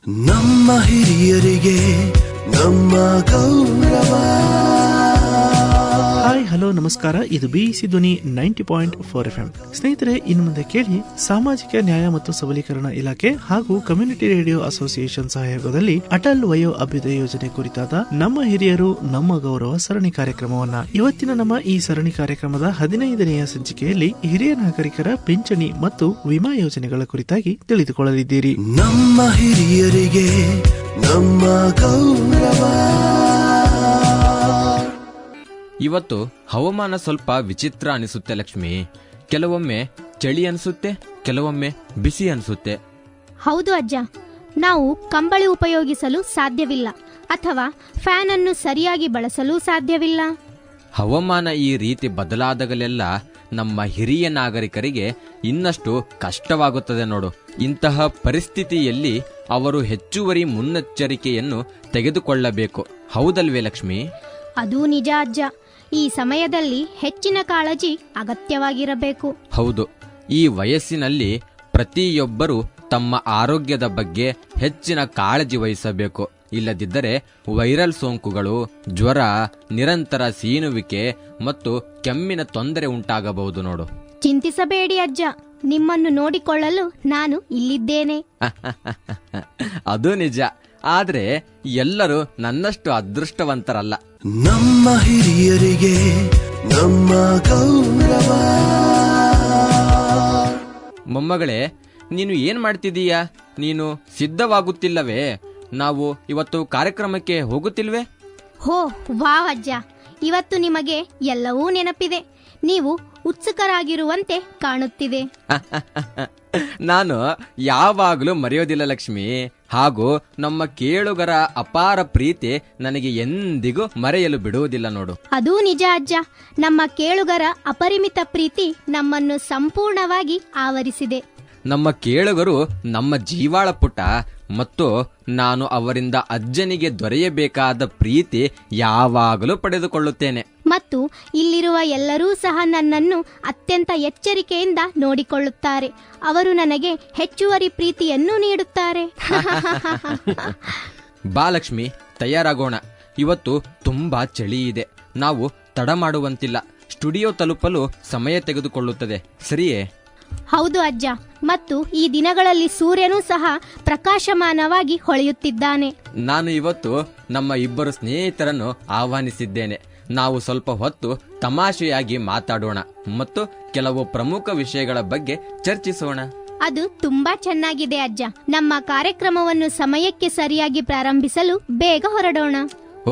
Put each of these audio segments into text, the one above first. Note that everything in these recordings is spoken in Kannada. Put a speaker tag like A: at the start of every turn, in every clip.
A: ನಮ್ಮ ಹಿರಿಯರಿಗೆ ನಮ್ಮ ಗೌರವ.
B: ಹಾಯ್ ಹಲೋ ನಮಸ್ಕಾರ, ಇದು ಬಿಇಸಿ ಧ್ವನಿ 90.4 FM. ಸ್ನೇಹಿತರೆ, ಇನ್ನು ಮುಂದೆ ಕೇಳಿ ಸಾಮಾಜಿಕ ನ್ಯಾಯ ಮತ್ತು ಸಬಲೀಕರಣ ಇಲಾಖೆ ಹಾಗೂ ಕಮ್ಯುನಿಟಿ ರೇಡಿಯೋ ಅಸೋಸಿಯೇಷನ್ ಸಹಯೋಗದಲ್ಲಿ ಅಟಲ್ ವಯೋ ಅಭ್ಯುದಯ ಯೋಜನೆ ಕುರಿತಾದ ನಮ್ಮ ಹಿರಿಯರು ನಮ್ಮ ಗೌರವ ಸರಣಿ ಕಾರ್ಯಕ್ರಮವನ್ನ. ಇವತ್ತಿನ ನಮ್ಮ ಈ ಸರಣಿ ಕಾರ್ಯಕ್ರಮದ 15ನೆಯ ಸಂಚಿಕೆಯಲ್ಲಿ ಹಿರಿಯ ನಾಗರಿಕರ ಪಿಂಚಣಿ ಮತ್ತು ವಿಮಾ ಯೋಜನೆಗಳ ಕುರಿತಾಗಿ ತಿಳಿದುಕೊಳ್ಳಲಿದ್ದೀರಿ.
A: ನಮ್ಮ ಹಿರಿಯರಿಗೆ ನಮ್ಮ ಗೌರವ.
C: ಇವತ್ತು ಹವಾಮಾನ ಸ್ವಲ್ಪ ವಿಚಿತ್ರ ಅನಿಸುತ್ತೆ ಲಕ್ಷ್ಮಿ. ಕೆಲವೊಮ್ಮೆ ಚಳಿ ಅನಿಸುತ್ತೆ, ಕೆಲವೊಮ್ಮೆ ಬಿಸಿ ಅನಿಸುತ್ತೆ.
D: ಹೌದು ಅಜ್ಜ, ನಾವು ಕಂಬಳಿ ಉಪಯೋಗಿಸಲು ಸಾಧ್ಯವಿಲ್ಲ ಅಥವಾ ಫ್ಯಾನ್ ಅನ್ನು ಸರಿಯಾಗಿ ಬಳಸಲು ಸಾಧ್ಯವಿಲ್ಲ.
C: ಹವಾಮಾನ ಈ ರೀತಿ ಬದಲಾದಾಗಲೆಲ್ಲ ನಮ್ಮ ಹಿರಿಯ ನಾಗರಿಕರಿಗೆ ಇನ್ನಷ್ಟು ಕಷ್ಟವಾಗುತ್ತದೆ ನೋಡು. ಇಂತಹ ಪರಿಸ್ಥಿತಿಯಲ್ಲಿ ಅವರು ಹೆಚ್ಚುವರಿ ಮುನ್ನೆಚ್ಚರಿಕೆಯನ್ನು ತೆಗೆದುಕೊಳ್ಳಬೇಕು, ಹೌದಲ್ವೇ ಲಕ್ಷ್ಮಿ?
D: ಅದು ನಿಜ ಅಜ್ಜ. ಈ ಸಮಯದಲ್ಲಿ ಹೆಚ್ಚಿನ ಕಾಳಜಿ ಅಗತ್ಯವಾಗಿರಬೇಕು.
C: ಹೌದು, ಈ ವಯಸ್ಸಿನಲ್ಲಿ ಪ್ರತಿಯೊಬ್ಬರು ತಮ್ಮ ಆರೋಗ್ಯದ ಬಗ್ಗೆ ಹೆಚ್ಚಿನ ಕಾಳಜಿ ವಹಿಸಬೇಕು. ಇಲ್ಲದಿದ್ದರೆ ವೈರಲ್ ಸೋಂಕುಗಳು, ಜ್ವರ, ನಿರಂತರ ಸೀನುವಿಕೆ ಮತ್ತು ಕೆಮ್ಮಿನ ತೊಂದರೆ ಉಂಟಾಗಬಹುದು ನೋಡು.
D: ಚಿಂತಿಸಬೇಡಿ ಅಜ್ಜ, ನಿಮ್ಮನ್ನು ನೋಡಿಕೊಳ್ಳಲು ನಾನು ಇಲ್ಲಿದ್ದೇನೆ.
C: ಅದು ನಿಜ, ಆದ್ರೆ ಎಲ್ಲರೂ ನನ್ನಷ್ಟು ಅದೃಷ್ಟವಂತರಲ್ಲ.
A: ನಮ್ಮ ಹಿರಿಯರಿಗೆ ನಮ್ಮ ಗೌರವ.
C: ಮೊಮ್ಮಗಳೇ, ನೀನು ಏನ್ ಮಾಡ್ತಿದೀಯಾ? ನೀನು ಸಿದ್ಧವಾಗುತ್ತಿಲ್ಲವೇ? ನಾವು ಇವತ್ತು ಕಾರ್ಯಕ್ರಮಕ್ಕೆ ಹೋಗುತ್ತಿಲ್ವೇ?
D: ಹೋ ವಾವ್ ಅಜ್ಜ, ಇವತ್ತು ನಿಮಗೆ ಎಲ್ಲವೂ ನೆನಪಿದೆ. ನೀವು ಉತ್ಸುಕರಾಗಿರುವಂತೆ ಕಾಣುತ್ತಿದೆ.
C: ನಾನು ಯಾವಾಗಲೂ ಮರೆಯೋದಿಲ್ಲ ಲಕ್ಷ್ಮಿ. ಹಾಗೂ ನಮ್ಮ ಕೇಳುಗರ ಅಪಾರ ಪ್ರೀತಿ ನನಗೆ ಎಂದಿಗೂ ಮರೆಯಲು ಬಿಡುವುದಿಲ್ಲ ನೋಡು.
D: ಅದೂ ನಿಜ ಅಜ್ಜ. ನಮ್ಮ ಕೇಳುಗರ ಅಪರಿಮಿತ ಪ್ರೀತಿ ನಮ್ಮನ್ನು ಸಂಪೂರ್ಣವಾಗಿ ಆವರಿಸಿದೆ.
C: ನಮ್ಮ ಕೇಳುಗರು ನಮ್ಮ ಜೀವಾಳ ಪುಟ, ಮತ್ತು ನಾನು ಅವರಿಂದ ಅಜ್ಜನಿಗೆ ದೊರೆಯಬೇಕಾದ ಪ್ರೀತಿ ಯಾವಾಗಲೂ ಪಡೆದುಕೊಳ್ಳುತ್ತೇನೆ.
D: ಮತ್ತು ಇಲ್ಲಿರುವ ಎಲ್ಲರೂ ಸಹ ನನ್ನನ್ನು ಅತ್ಯಂತ ಎಚ್ಚರಿಕೆಯಿಂದ ನೋಡಿಕೊಳ್ಳುತ್ತಾರೆ. ಅವರು ನನಗೆ ಹೆಚ್ಚುವರಿ ಪ್ರೀತಿಯನ್ನು ನೀಡುತ್ತಾರೆ.
C: ಬಾ ಲಕ್ಷ್ಮಿ, ತಯಾರಾಗೋಣ. ಇವತ್ತು ತುಂಬಾ ಚಳಿ ಇದೆ. ನಾವು ತಡ ಮಾಡುವಂತಿಲ್ಲ. ಸ್ಟುಡಿಯೋ ತಲುಪಲು ಸಮಯ ತೆಗೆದುಕೊಳ್ಳುತ್ತದೆ, ಸರಿಯೇ?
D: ಹೌದು ಅಜ್ಜ. ಮತ್ತು ಈ ದಿನಗಳಲ್ಲಿ ಸೂರ್ಯನೂ ಸಹ ಪ್ರಕಾಶಮಾನವಾಗಿ ಹೊಳೆಯುತ್ತಿದ್ದಾನೆ.
C: ನಾನು ಇವತ್ತು ನಮ್ಮ ಇಬ್ಬರು ಸ್ನೇಹಿತರನ್ನು ಆಹ್ವಾನಿಸಿದ್ದೇನೆ. ನಾವು ಸ್ವಲ್ಪ ಹೊತ್ತು ತಮಾಷೆಯಾಗಿ ಮಾತಾಡೋಣ ಮತ್ತು ಕೆಲವು ಪ್ರಮುಖ ವಿಷಯಗಳ ಬಗ್ಗೆ ಚರ್ಚಿಸೋಣ.
D: ಅದು ತುಂಬಾ ಚೆನ್ನಾಗಿದೆ ಅಜ್ಜ. ನಮ್ಮ ಕಾರ್ಯಕ್ರಮವನ್ನು ಸಮಯಕ್ಕೆ ಸರಿಯಾಗಿ ಪ್ರಾರಂಭಿಸಲು ಬೇಗ ಹೊರಡೋಣ.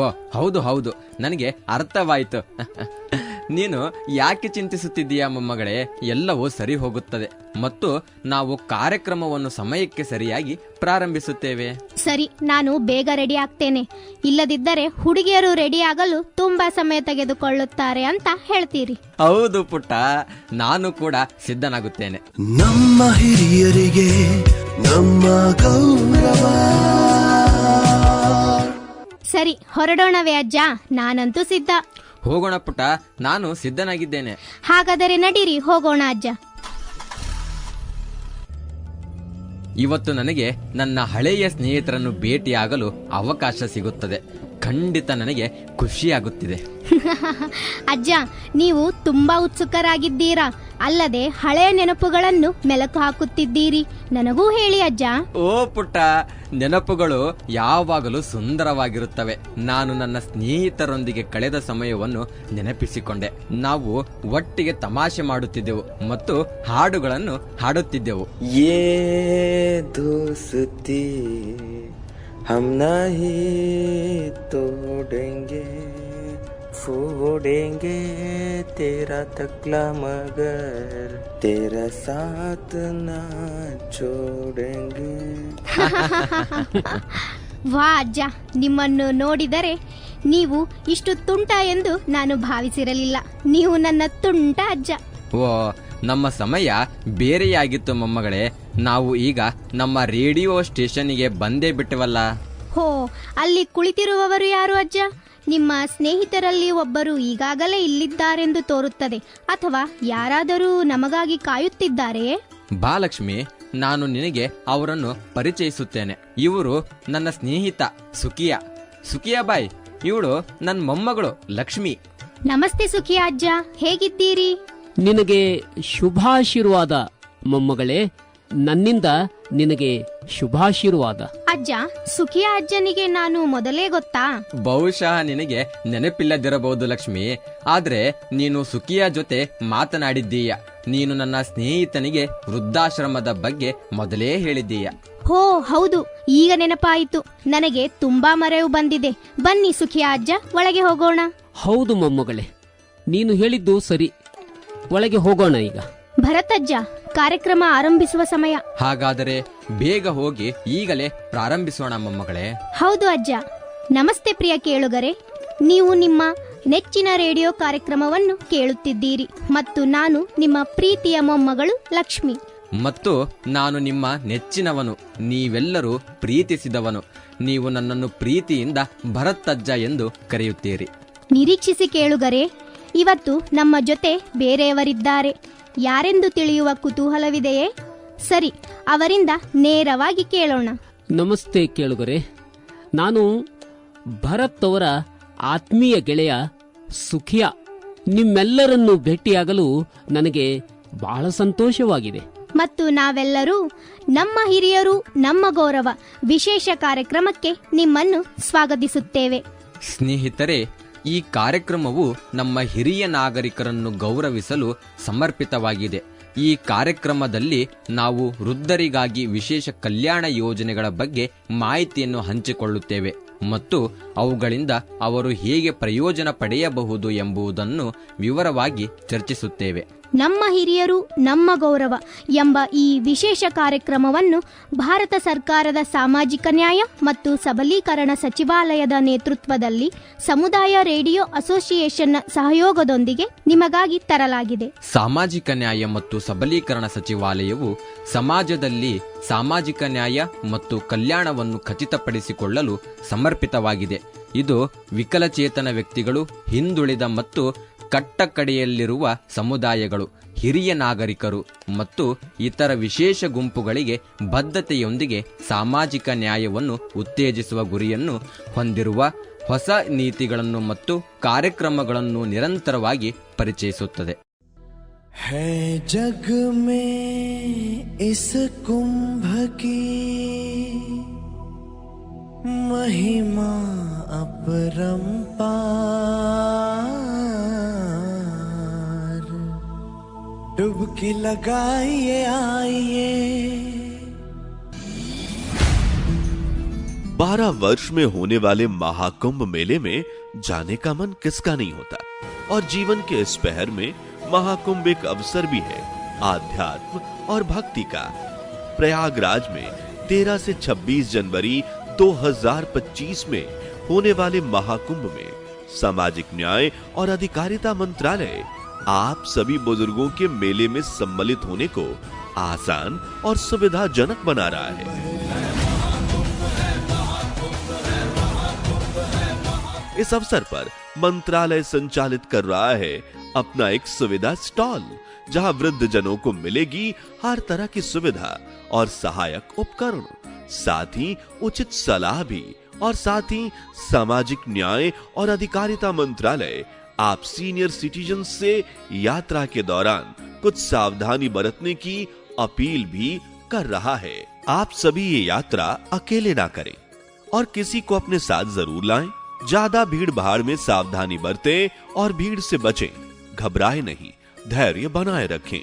C: ಓ ಹೌದು ಹೌದು, ನನಗೆ ಅರ್ಥವಾಯಿತು. ನೀನು ಯಾಕೆ ಚಿಂತಿಸುತ್ತಿದ್ದೀಯಾ ಮೊಮ್ಮಗಳೇ? ಎಲ್ಲವೂ ಸರಿ ಹೋಗುತ್ತದೆ ಮತ್ತು ನಾವು ಕಾರ್ಯಕ್ರಮವನ್ನು ಸಮಯಕ್ಕೆ ಸರಿಯಾಗಿ ಪ್ರಾರಂಭಿಸುತ್ತೇವೆ.
D: ಸರಿ, ನಾನು ಬೇಗ ರೆಡಿ ಆಗ್ತೇನೆ. ಇಲ್ಲದಿದ್ದರೆ ಹುಡುಗಿಯರು ರೆಡಿ ಆಗಲು ತುಂಬಾ ಸಮಯ ತೆಗೆದುಕೊಳ್ಳುತ್ತಾರೆ ಅಂತ ಹೇಳ್ತೀರಿ.
C: ಹೌದು ಪುಟ್ಟ, ನಾನು ಕೂಡ ಸಿದ್ಧನಾಗುತ್ತೇನೆ.
A: ನಮ್ಮ ಹಿರಿಯರಿಗೆ ನಮ್ಮ ಗೌರವ.
D: ಸರಿ, ಹೊರಡೋಣವೇ ಅಜ್ಜ? ನಾನಂತೂ ಸಿದ್ಧ.
C: ಹೋಗೋಣ ಪುಟ್ಟ, ನಾನು ಸಿದ್ಧನಾಗಿದ್ದೇನೆ.
D: ಹಾಗಾದರೆ ನಡೀರಿ, ಹೋಗೋಣ ಅಜ್ಜ.
C: ಇವತ್ತು ನನಗೆ ನನ್ನ ಹಳೆಯ ಸ್ನೇಹಿತರನ್ನು ಭೇಟಿಯಾಗಲು ಅವಕಾಶ ಸಿಗುತ್ತದೆ. ಖಂಡಿತ ನನಗೆ ಖುಷಿಯಾಗುತ್ತಿದೆ.
D: ಅಜ್ಜ, ನೀವು ತುಂಬಾ ಉತ್ಸುಕರಾಗಿದ್ದೀರಾ. ಅಲ್ಲದೆ ಹಳೆಯ ನೆನಪುಗಳನ್ನು ಮೆಲುಕು ಹಾಕುತ್ತಿದ್ದೀರಿ. ನನಗೂ ಹೇಳಿ ಅಜ್ಜ.
C: ಓ ಪುಟ್ಟ, ನೆನಪುಗಳು ಯಾವಾಗಲೂ ಸುಂದರವಾಗಿರುತ್ತವೆ. ನಾನು ನನ್ನ ಸ್ನೇಹಿತರೊಂದಿಗೆ ಕಳೆದ ಸಮಯವನ್ನು ನೆನಪಿಸಿಕೊಂಡೆ. ನಾವು ಒಟ್ಟಿಗೆ ತಮಾಷೆ ಮಾಡುತ್ತಿದ್ದೆವು ಮತ್ತು ಹಾಡುಗಳನ್ನು ಹಾಡುತ್ತಿದ್ದೆವು.
E: ಯೇ ದೋಸ್ತಿ ಹಮ್ ನಹೀ ತೋಡೆಂಗೆ फोड़ेंगे तेरा तकला मगर तेरा साथ ना छोड़ेंगे.
D: ವಾ ಅಜ್ಜ, ನಿಮ್ಮನ್ನು ನೋಡಿದರೆ ನೀವು ಇಷ್ಟು ತುಂಟ ಎಂದು ನಾನು ಭಾವಿಸಿರಲಿಲ್ಲ. ನೀವು ನನ್ನ ತುಂಟ ಅಜ್ಜ.
C: ಓ, ನಮ್ಮ ಸಮಯ ಬೇರೆಯಾಗಿತ್ತು ಮೊಮ್ಮಗಳೇ. ನಾವು ಈಗ ನಮ್ಮ ರೇಡಿಯೋ ಸ್ಟೇಷನ್ಗೆ ಬಂದೇ ಬಿಟ್ಟವಲ್ಲ.
D: ಹೋ, ಅಲ್ಲಿ ಕುಳಿತಿರುವವರು ಯಾರು ಅಜ್ಜ? ನಿಮ್ಮ ಸ್ನೇಹಿತರಲ್ಲಿ ಒಬ್ಬರು ಈಗಾಗಲೇ ಇಲ್ಲಿದ್ದಾರೆಂದು ತೋರುತ್ತದೆ. ಅಥವಾ ಯಾರಾದರೂ ನಮಗಾಗಿ ಕಾಯುತ್ತಿದ್ದಾರೆಯೇ?
C: ಬಾ ಲಕ್ಷ್ಮಿ, ನಾನು ನಿನಗೆ ಅವರನ್ನು ಪರಿಚಯಿಸುತ್ತೇನೆ. ಇವರು ನನ್ನ ಸ್ನೇಹಿತ ಸುಖಿಯಾ ಬಾಯ್. ಇವಳು ನನ್ನ ಮೊಮ್ಮಗಳು ಲಕ್ಷ್ಮಿ.
D: ನಮಸ್ತೆ ಸುಖಿಯಾ ಅಜ್ಜ, ಹೇಗಿದ್ದೀರಿ?
F: ನಿನಗೆ ಶುಭಾಶೀರ್ವಾದ ಮೊಮ್ಮಗಳೇ, ನನ್ನಿಂದ ನಿನಗೆ ಶುಭಾಶೀರ್ವಾದ.
D: ಅಜ್ಜ, ಸುಖಿಯಾ ಅಜ್ಜನಿಗೆ ನಾನು ಮೊದಲೇ ಗೊತ್ತಾ?
C: ಬಹುಶಃ ನಿನಗೆ ನೆನಪಿಲ್ಲದಿರಬಹುದು ಲಕ್ಷ್ಮಿ, ಆದ್ರೆ ನೀನು ಸುಖಿಯಾ ಜೊತೆ ಮಾತನಾಡಿದ್ದೀಯ. ನೀನು ನನ್ನ ಸ್ನೇಹಿತನಿಗೆ ವೃದ್ಧಾಶ್ರಮದ ಬಗ್ಗೆ ಮೊದಲೇ ಹೇಳಿದ್ದೀಯ.
D: ಹೋ ಹೌದು, ಈಗ ನೆನಪಾಯಿತು. ನನಗೆ ತುಂಬಾ ಮರೆವು ಬಂದಿದೆ. ಬನ್ನಿ ಸುಖಿಯಾ ಅಜ್ಜ, ಒಳಗೆ ಹೋಗೋಣ.
F: ಹೌದು ಮೊಮ್ಮಗಳೇ, ನೀನು ಹೇಳಿದ್ದು ಸರಿ. ಒಳಗೆ ಹೋಗೋಣ ಈಗ.
D: ಭರತಜ್ಜ, ಕಾರ್ಯಕ್ರಮ ಆರಂಭಿಸುವ ಸಮಯ.
C: ಹಾಗಾದರೆ ಬೇಗ ಹೋಗಿ ಈಗಲೇ ಪ್ರಾರಂಭಿಸೋಣ ಮೊಮ್ಮಗಳೇ.
D: ಹೌದು ಅಜ್ಜ. ನಮಸ್ತೆ ಪ್ರಿಯ ಕೇಳುಗರೆ, ನೀವು ನಿಮ್ಮ ನೆಚ್ಚಿನ ರೇಡಿಯೋ ಕಾರ್ಯಕ್ರಮವನ್ನು ಕೇಳುತ್ತಿದ್ದೀರಿ ಮತ್ತು ನಾನು ನಿಮ್ಮ ಪ್ರೀತಿಯ ಮೊಮ್ಮಗಳು ಲಕ್ಷ್ಮಿ.
C: ಮತ್ತು ನಾನು ನಿಮ್ಮ ನೆಚ್ಚಿನವನು, ನೀವೆಲ್ಲರೂ ಪ್ರೀತಿಸಿದವನು. ನೀವು ನನ್ನನ್ನು ಪ್ರೀತಿಯಿಂದ ಭರತಜ್ಜ ಎಂದು ಕರೆಯುತ್ತೀರಿ.
D: ನಿರೀಕ್ಷಿಸಿ ಕೇಳುಗರೆ, ಇವತ್ತು ನಮ್ಮ ಜೊತೆ ಬೇರೆಯವರಿದ್ದಾರೆ. ಯಾರೆಂದು ತಿಳಿಯುವ ಕುತೂಹಲವಿದೆಯೇ? ಸರಿ, ಅವರಿಂದ ನೇರವಾಗಿ ಕೇಳೋಣ.
F: ನಮಸ್ತೆ ಕೇಳುಗರೆ, ನಾನು ಭರತ್ ಅವರ ಆತ್ಮೀಯ ಗೆಳೆಯ ಸುಖಿಯಾ. ನಿಮ್ಮೆಲ್ಲರನ್ನು ಭೇಟಿಯಾಗಲು ನನಗೆ ಬಹಳ ಸಂತೋಷವಾಗಿದೆ.
D: ಮತ್ತು ನಾವೆಲ್ಲರೂ ನಮ್ಮ ಹಿರಿಯರು ನಮ್ಮ ಗೌರವ ವಿಶೇಷ ಕಾರ್ಯಕ್ರಮಕ್ಕೆ ನಿಮ್ಮನ್ನು ಸ್ವಾಗತಿಸುತ್ತೇವೆ.
C: ಸ್ನೇಹಿತರೆ, ಈ ಕಾರ್ಯಕ್ರಮವು ನಮ್ಮ ಹಿರಿಯ ನಾಗರಿಕರನ್ನು ಗೌರವಿಸಲು ಸಮರ್ಪಿತವಾಗಿದೆ. ಈ ಕಾರ್ಯಕ್ರಮದಲ್ಲಿ ನಾವು ವೃದ್ಧರಿಗಾಗಿ ವಿಶೇಷ ಕಲ್ಯಾಣ ಯೋಜನೆಗಳ ಬಗ್ಗೆ ಮಾಹಿತಿಯನ್ನು ಹಂಚಿಕೊಳ್ಳುತ್ತೇವೆ ಮತ್ತು ಅವುಗಳಿಂದ ಅವರು ಹೇಗೆ ಪ್ರಯೋಜನ ಪಡೆಯಬಹುದು ಎಂಬುದನ್ನು ವಿವರವಾಗಿ ಚರ್ಚಿಸುತ್ತೇವೆ.
D: ನಮ್ಮ ಹಿರಿಯರು ನಮ್ಮ ಗೌರವ ಎಂಬ ಈ ವಿಶೇಷ ಕಾರ್ಯಕ್ರಮವನ್ನು ಭಾರತ ಸರ್ಕಾರದ ಸಾಮಾಜಿಕ ನ್ಯಾಯ ಮತ್ತು ಸಬಲೀಕರಣ ಸಚಿವಾಲಯದ ನೇತೃತ್ವದಲ್ಲಿ ಸಮುದಾಯ ರೇಡಿಯೋ ಅಸೋಸಿಯೇಷನ್ನ ಸಹಯೋಗದೊಂದಿಗೆ ನಿಮಗಾಗಿ ತರಲಾಗಿದೆ.
C: ಸಾಮಾಜಿಕ ನ್ಯಾಯ ಮತ್ತು ಸಬಲೀಕರಣ ಸಚಿವಾಲಯವು ಸಮಾಜದಲ್ಲಿ ಸಾಮಾಜಿಕ ನ್ಯಾಯ ಮತ್ತು ಕಲ್ಯಾಣವನ್ನು ಖಚಿತಪಡಿಸಿಕೊಳ್ಳಲು ಸಮರ್ಪಿತವಾಗಿದೆ. ಇದು ವಿಕಲಚೇತನ ವ್ಯಕ್ತಿಗಳು, ಹಿಂದುಳಿದ ಮತ್ತು ಕಟ್ಟಕಡೆಯಲ್ಲಿರುವ ಸಮುದಾಯಗಳು, ಹಿರಿಯ ನಾಗರಿಕರು ಮತ್ತು ಇತರ ವಿಶೇಷ ಗುಂಪುಗಳಿಗೆ ಬದ್ಧತೆಯೊಂದಿಗೆ ಸಾಮಾಜಿಕ ನ್ಯಾಯವನ್ನು ಉತ್ತೇಜಿಸುವ ಗುರಿಯನ್ನು ಹೊಂದಿರುವ ಹೊಸ ನೀತಿಗಳನ್ನು ಮತ್ತು ಕಾರ್ಯಕ್ರಮಗಳನ್ನು ನಿರಂತರವಾಗಿ ಪರಿಚಯಿಸುತ್ತದೆ.
A: है जग में इस कुंभ की महिमा अपरंपार, डुबकी लगाइए आइए।
G: 12 वर्ष में होने वाले महाकुंभ मेले में जाने का मन किसका नहीं होता, और जीवन के इस पहर में महाकुंभ एक अवसर भी है आध्यात्म और भक्ति का। प्रयागराज में 13 से 26 जनवरी 2025 में होने वाले महाकुंभ में सामाजिक न्याय और अधिकारिता मंत्रालय आप सभी बुजुर्गों के मेले में सम्मिलित होने को आसान और सुविधाजनक बना रहा है। इस अवसर पर मंत्रालय संचालित कर रहा है अपना एक सुविधा स्टॉल, जहां वृद्ध जनों को मिलेगी हर तरह की सुविधा और सहायक उपकरण, साथ ही उचित सलाह भी। और साथ ही सामाजिक न्याय और अधिकारिता मंत्रालय आप सीनियर सिटीजन से यात्रा के दौरान कुछ सावधानी बरतने की अपील भी कर रहा है। आप सभी ये यात्रा अकेले ना करें और किसी को अपने साथ जरूर लाएं। ज्यादा भीड़ भाड़ में सावधानी बरतें और भीड़ से बचें। घबराएं नहीं, धैर्य बनाए रखें।